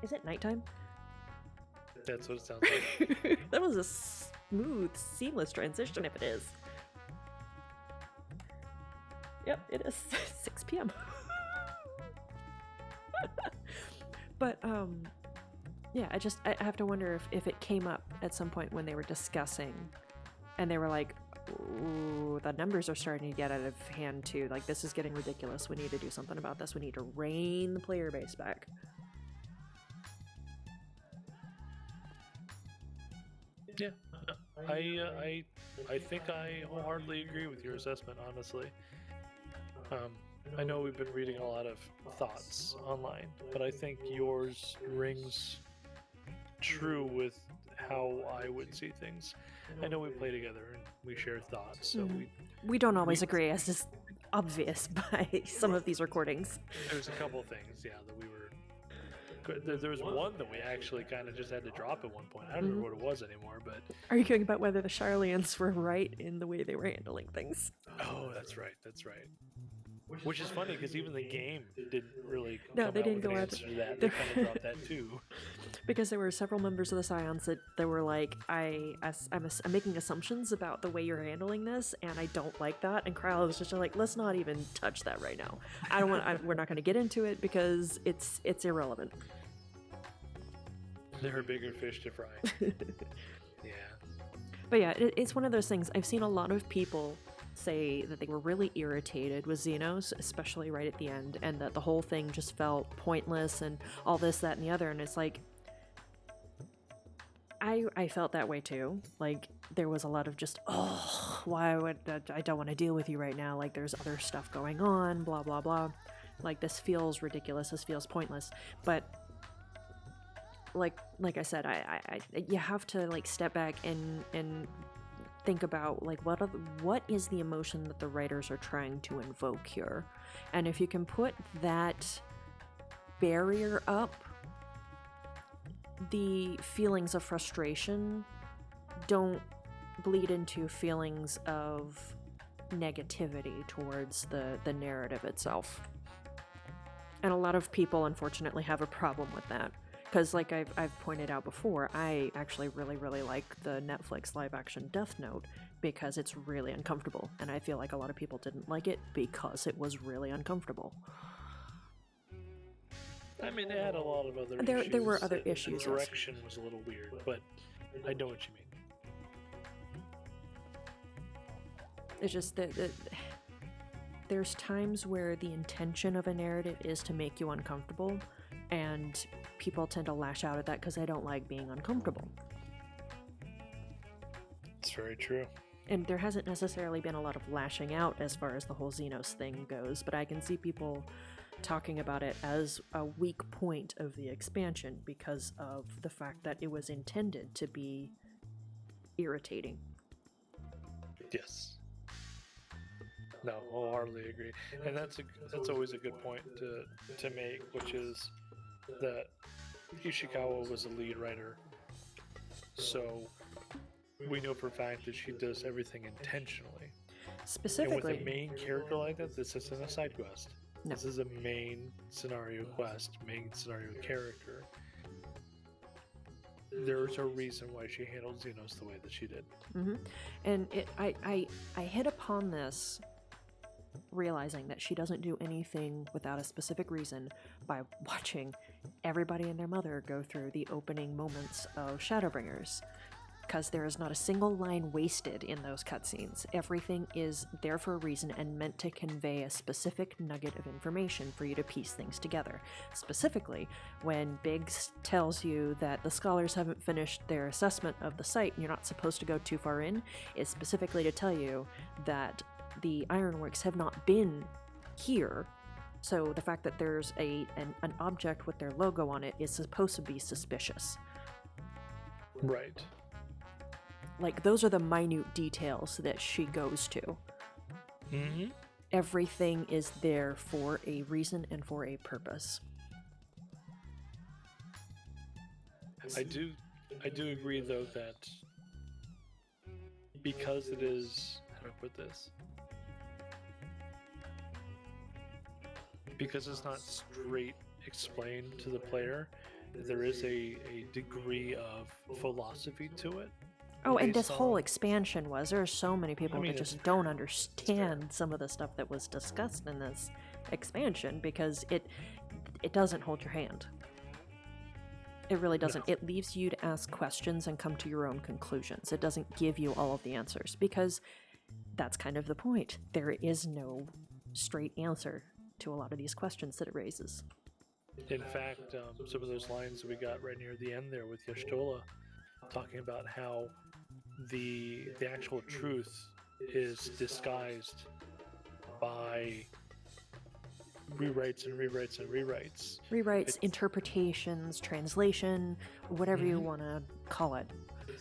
Is it nighttime? That's what it sounds like. That was a smooth, seamless transition if it is. Yep, it is 6 p.m. But, yeah, I have to wonder if it came up at some point when they were discussing, and they were like, ooh, the numbers are starting to get out of hand too. Like, this is getting ridiculous. We need to do something about this. We need to rein the player base back. Yeah, I think I wholeheartedly agree with your assessment, honestly. I know we've been reading a lot of thoughts online, but I think yours rings true with how I would see things. I know we play together and we share thoughts, so we don't always agree, as is obvious by some of these recordings. There's a couple things, yeah, that we were There was one that we actually kind of just had to drop at one point. I don't remember what it was anymore, but Are you talking about whether the Charlians were right in the way they were handling things? oh, that's right. Which is funny because even the game didn't really No, come they out didn't with go an out. answer to that. They kind of dropped that too. Because there were several members of the Scions that were like, I'm making assumptions about the way you're handling this, and I don't like that. And Kyle was just like, let's not even touch that right now. I don't want. We're not going to get into it because it's irrelevant. There are bigger fish to fry. Yeah. But yeah, it's one of those things. I've seen a lot of people say that they were really irritated with Xenos, especially right at the end, and that the whole thing just felt pointless and all this, that, and the other. And it's like, I felt that way too. Like, there was a lot of just, oh, why would I don't want to deal with you right now. Like, there's other stuff going on, blah, blah, blah. Like, this feels ridiculous. This feels pointless. But like I said, I you have to like step back and think about like what is the emotion that the writers are trying to invoke here, and if you can put that barrier up, the feelings of frustration don't bleed into feelings of negativity towards the narrative itself. And a lot of people unfortunately have a problem with that. Because, like I've pointed out before, I actually really like the Netflix live-action Death Note because it's really uncomfortable, and I feel like a lot of people didn't like it because it was really uncomfortable. I mean, it had a lot of other issues. There were other issues. The direction was a little weird, but I know what you mean. It's just that there's times where the intention of a narrative is to make you uncomfortable, and people tend to lash out at that because they don't like being uncomfortable. It's very true. And there hasn't necessarily been a lot of lashing out as far as the whole Xenos thing goes, but I can see people talking about it as a weak point of the expansion because of the fact that it was intended to be irritating. Yes. No, wholeheartedly agree. And that's always a good point to make, which is that Ishikawa was a lead writer, so we know for a fact that she does everything intentionally. Specifically, and with a main character like that, this isn't a side quest. No. This is a main scenario quest, main scenario character. There's a reason why she handled Xenos the way that she did. Mm-hmm. And I hit upon this realizing that she doesn't do anything without a specific reason by watching everybody and their mother go through the opening moments of Shadowbringers, because there is not a single line wasted in those cutscenes. Everything is there for a reason and meant to convey a specific nugget of information for you to piece things together. Specifically, when Biggs tells you that the scholars haven't finished their assessment of the site and you're not supposed to go too far in, it's specifically to tell you that the ironworks have not been here, so the fact that there's an object with their logo on it is supposed to be suspicious. Right. Like, those are the minute details that she goes to. Mm-hmm. Everything is there for a reason and for a purpose. I do agree, though, that because it is, how do I put this? Because it's not straight explained to the player, there is a degree of philosophy to it. Oh, and this whole expansion was, there are so many people that just don't understand some of the stuff that was discussed in this expansion because it doesn't hold your hand. It really doesn't. No. It leaves you to ask questions and come to your own conclusions. It doesn't give you all of the answers because that's kind of the point. There is no straight answer to a lot of these questions that it raises. In fact, some of those lines that we got right near the end there with Y'shtola talking about how the actual truth is disguised by rewrites and rewrites and rewrites. Rewrites, interpretations, translation, whatever you want to call it.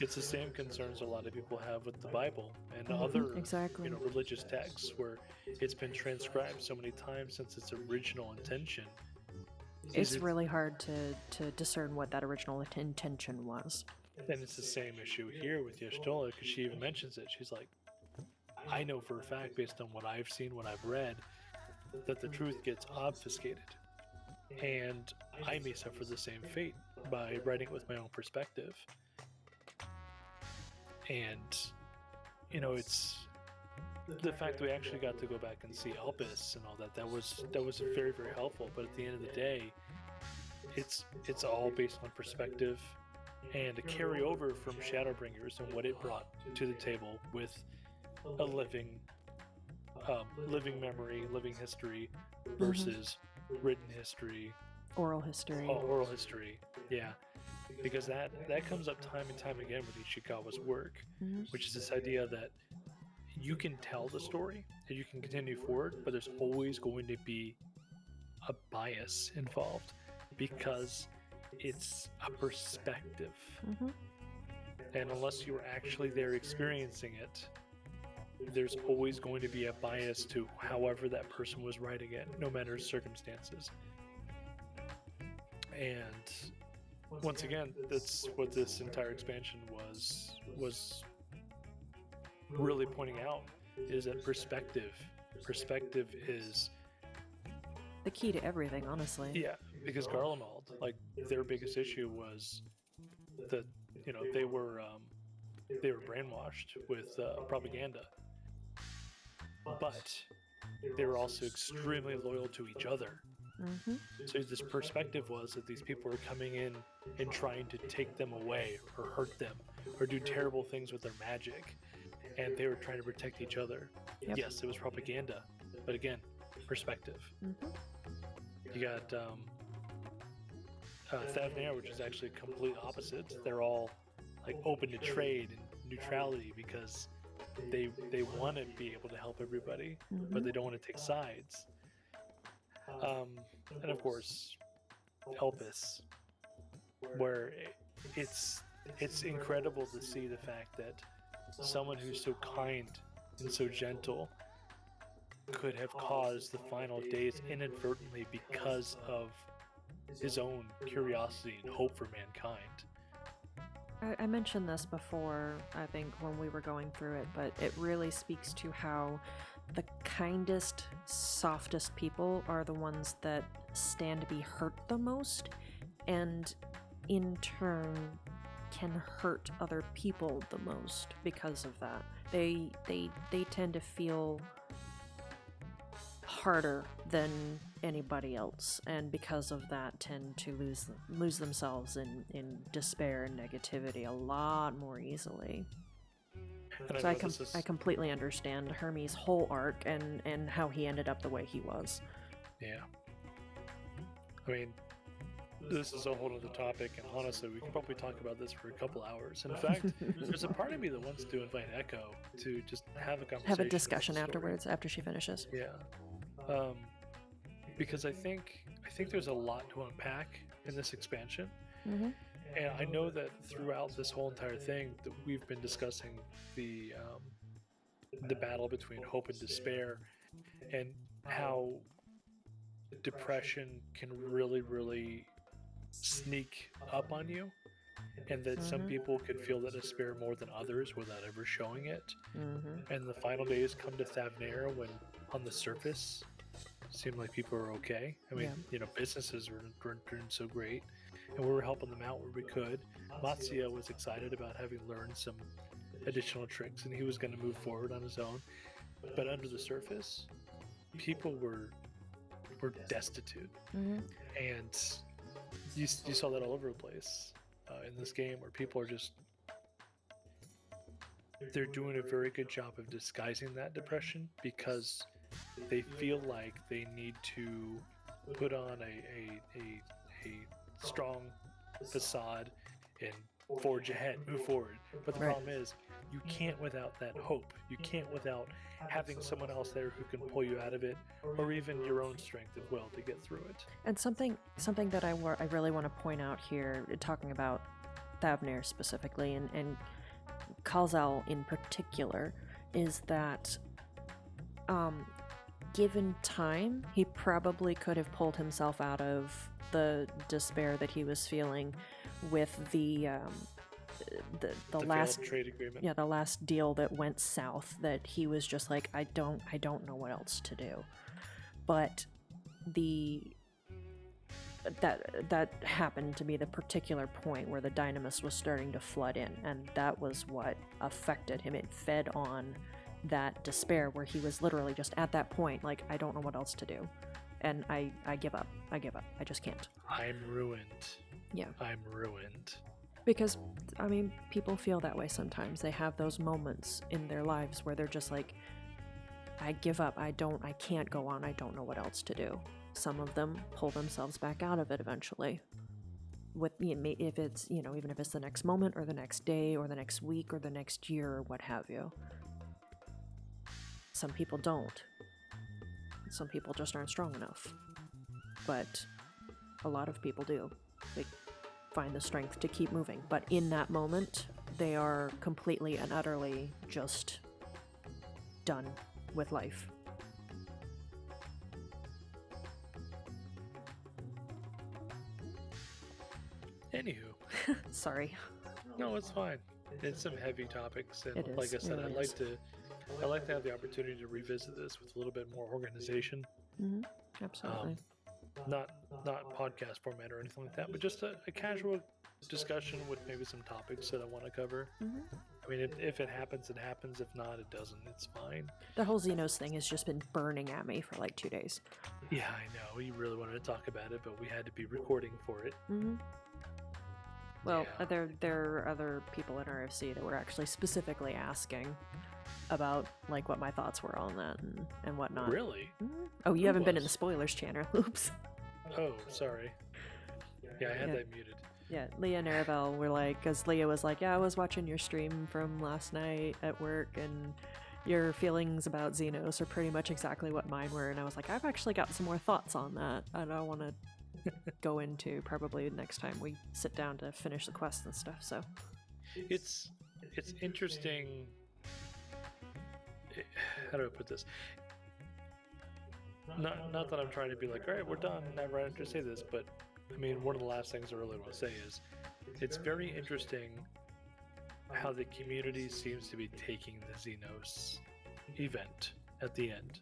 It's the same concerns a lot of people have with the Bible and other religious texts, where it's been transcribed so many times since its original intention it's really hard to discern what that original intention was. And it's the same issue here with Y'shtola, because she even mentions it. She's like, I know for a fact, based on what I've seen, what I've read, that the truth gets obfuscated. And I may suffer the same fate by writing it with my own perspective. And, you know, it's the fact that we actually got to go back and see Elpis and all that, that was very, very helpful. But at the end of the day, it's all based on perspective and a carryover from Shadowbringers and what it brought to the table with a living memory, living history versus written history, oral history. Oral history, yeah, because that comes up time and time again with Ishikawa's work, which is this idea that you can tell the story and you can continue forward, but there's always going to be a bias involved because it's a perspective. And unless you're actually there experiencing it, there's always going to be a bias to however that person was writing it, no matter circumstances. And once again, that's what this entire expansion was really pointing out, is that perspective is the key to everything, honestly. Yeah, because Garlemald, like, their biggest issue was that, you know, they were brainwashed with propaganda, but they were also extremely loyal to each other. So this perspective was that these people were coming in and trying to take them away or hurt them or do terrible things with their magic, and they were trying to protect each other. Yes, it was propaganda, but again, perspective. You got Thavnair, which is actually complete opposite. They're all like open to trade and neutrality because they want to be able to help everybody, but they don't want to take sides. And of course, Elpis, where it's incredible to see the fact that someone who's so kind and so gentle could have caused the final days inadvertently because of his own curiosity and hope for mankind. I mentioned this before, I think, when we were going through it, but it really speaks to how the kindest, softest people are the ones that stand to be hurt the most, and in turn can hurt other people the most because of that. They tend to feel harder than anybody else, and because of that tend to lose themselves in despair and negativity a lot more easily. And so I completely understand Hermes' whole arc and how he ended up the way he was. Yeah. I mean, this is a whole other topic, and honestly, we can probably talk about this for a couple hours. In fact, there's a part of me that wants to invite Echo to just have a conversation. Have a discussion afterwards, after she finishes. Yeah. Because I think there's a lot to unpack in this expansion. And I know that throughout this whole entire thing that we've been discussing the battle between hope and despair, and how depression can really, really sneak up on you, and that some people could feel that despair more than others without ever showing it. And the final days come to Thavnair when, on the surface, seemed like people were okay. I mean, you know, businesses were doing so great, and we were helping them out where we could. Matsuya was excited about having learned some additional tricks, and he was going to move forward on his own. But under the surface, people were destitute, and you saw that all over the place in this game, where people are just, they're doing a very good job of disguising that depression because they feel like they need to put on a strong facade and forge ahead, move forward. But the problem is, you can't without that hope. You can't without having someone else there who can pull you out of it, or even your own strength of will to get through it. And something that I really want to point out here, talking about Thavnair specifically, and Kalzal in particular, is that given time, he probably could have pulled himself out of the despair that he was feeling with the last failed trade agreement. Yeah, the last deal that went south, that he was just like, I don't know what else to do. But that happened to be the particular point where the dynamis was starting to flood in, and that was what affected him. It fed on that despair where he was literally just at that point, like, I don't know what else to do. And I give up. I just can't. I'm ruined. Yeah. I'm ruined. Because, I mean, people feel that way sometimes. They have those moments in their lives where they're just like, I give up. I can't go on. I don't know what else to do. Some of them pull themselves back out of it eventually. If it's, even if it's the next moment or the next day or the next week or the next year or what have you. Some people don't. Some people just aren't strong enough. But a lot of people do. They find the strength to keep moving. But in that moment, they are completely and utterly just done with life. Anywho. Sorry. No, it's fine. It's some heavy topics, and It is, like I said, it I'd like to have the opportunity to revisit this with a little bit more organization. Mm-hmm. Absolutely. Not podcast format or anything like that, but just a casual discussion with maybe some topics that I want to cover. Mm-hmm. I mean, if it happens, it happens. If not, it doesn't. It's fine. The whole Xenos thing has just been burning at me for like 2 days. Yeah, I know. We really wanted to talk about it, but we had to be recording for it. Mm-hmm. Well, Yeah. there are other people in RFC that were actually specifically asking about like what my thoughts were on that and whatnot. Really? Mm-hmm. Oh, you haven't been in the spoilers channel. Oops. Oh, sorry. Yeah, I had that muted. Yeah, Leah and Arabelle were like, because Leah was like, yeah, I was watching your stream from last night at work, and your feelings about Xenos are pretty much exactly what mine were. And I was like, I've actually got some more thoughts on that. I don't want to go into probably next time we sit down to finish the quests and stuff. So it's interesting. How do I put this? Not that I'm trying to be like, all right, we're done. Never have to say this, but I mean, one of the last things I really want to say is it's very interesting how the community seems to be taking the Xenos event at the end,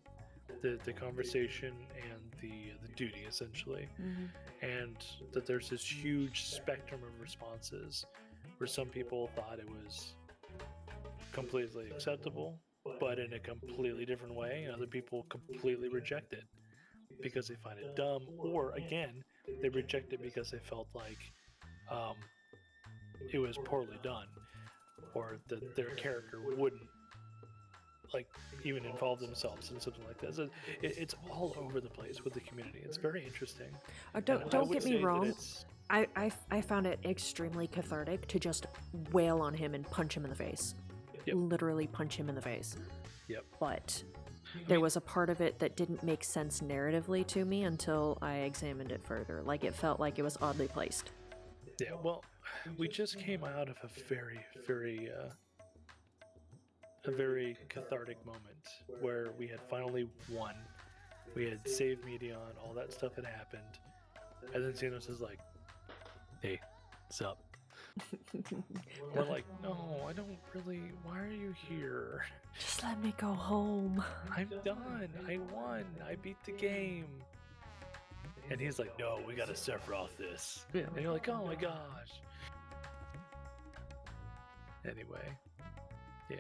the conversation and the duty essentially, and that there's this huge spectrum of responses where some people thought it was completely acceptable, but in a completely different way, and other people completely reject it because they find it dumb, or again, they reject it because they felt like it was poorly done, or that their character wouldn't like even involve themselves in something like this. It's all over the place with the community. It's very interesting. Don't get me wrong. I found it extremely cathartic to just wail on him and punch him in the face. Yep. Literally punch him in the face. Yep. But there was a part of it that didn't make sense narratively to me until I examined it further. Like, it felt like it was oddly placed. Yeah, well, we just came out of a very cathartic moment where we had finally won. We had saved Medion, all that stuff had happened. And then Xenos is like, hey, what's up? We're like, no, I don't really, why are you here? Just let me go home. I'm done. I won. I beat the game. And he's like, no, we gotta Sephiroth this. Yeah. And you're like, oh my gosh. Anyway, yeah.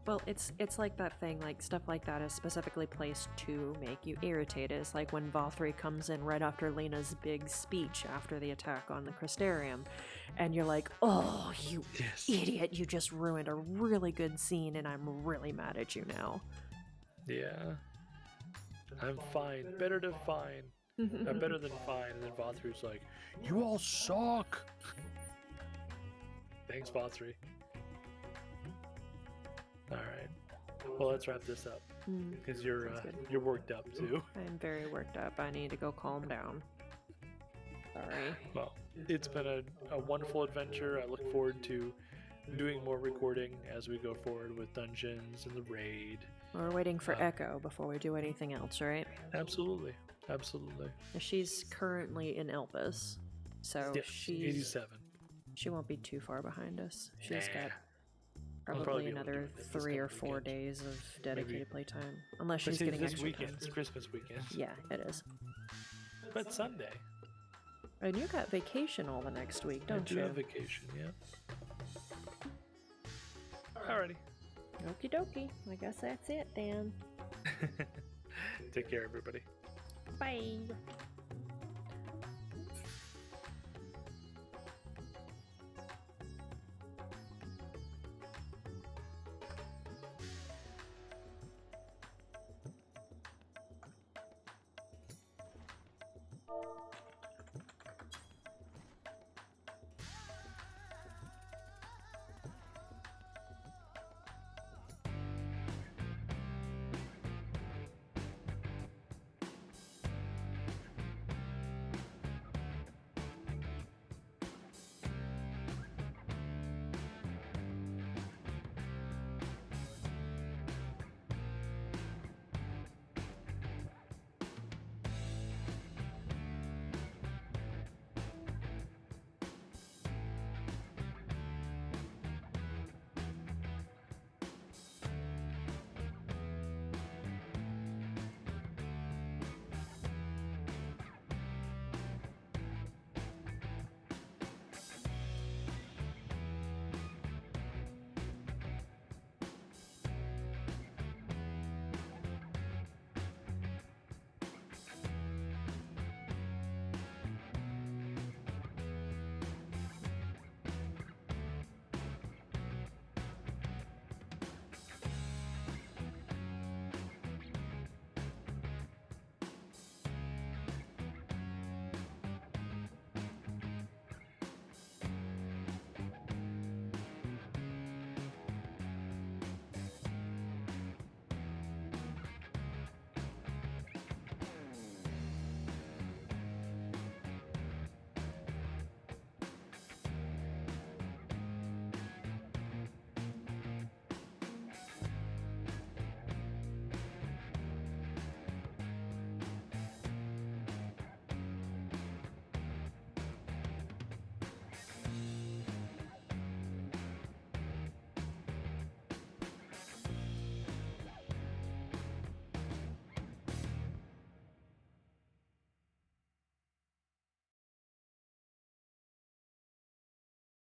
Well, it's like that thing, like stuff like that is specifically placed to make you irritated. It's like when Valkyrie comes in right after Lena's big speech after the attack on the Crystarium, and you're like, oh, you idiot, you just ruined a really good scene, and I'm really mad at you now. Yeah. I'm fine. Better than fine. Better than fine. And then Valkyrie's like, you all suck. Thanks, Valkyrie. All right. Well, let's wrap this up because you're worked up too. I'm very worked up. I need to go calm down. Sorry. Well, it's been a wonderful adventure. I look forward to doing more recording as we go forward with dungeons and the raid. We're waiting for Echo before we do anything else, right? Absolutely. Absolutely. She's currently in Elpis, so Yes, she's 87. she won't be too far behind us. She's got I'll probably probably be able to do another it this 3 or coming 4 weekend. days of dedicated playtime, unless But she's see, getting this extra weekend, time. it's Christmas weekend. Yeah, it is. But Sunday. And you got vacation all the next week, I don't do you? have vacation, yeah. Alrighty. Okie dokie. I guess that's it then. Take care, everybody. Bye.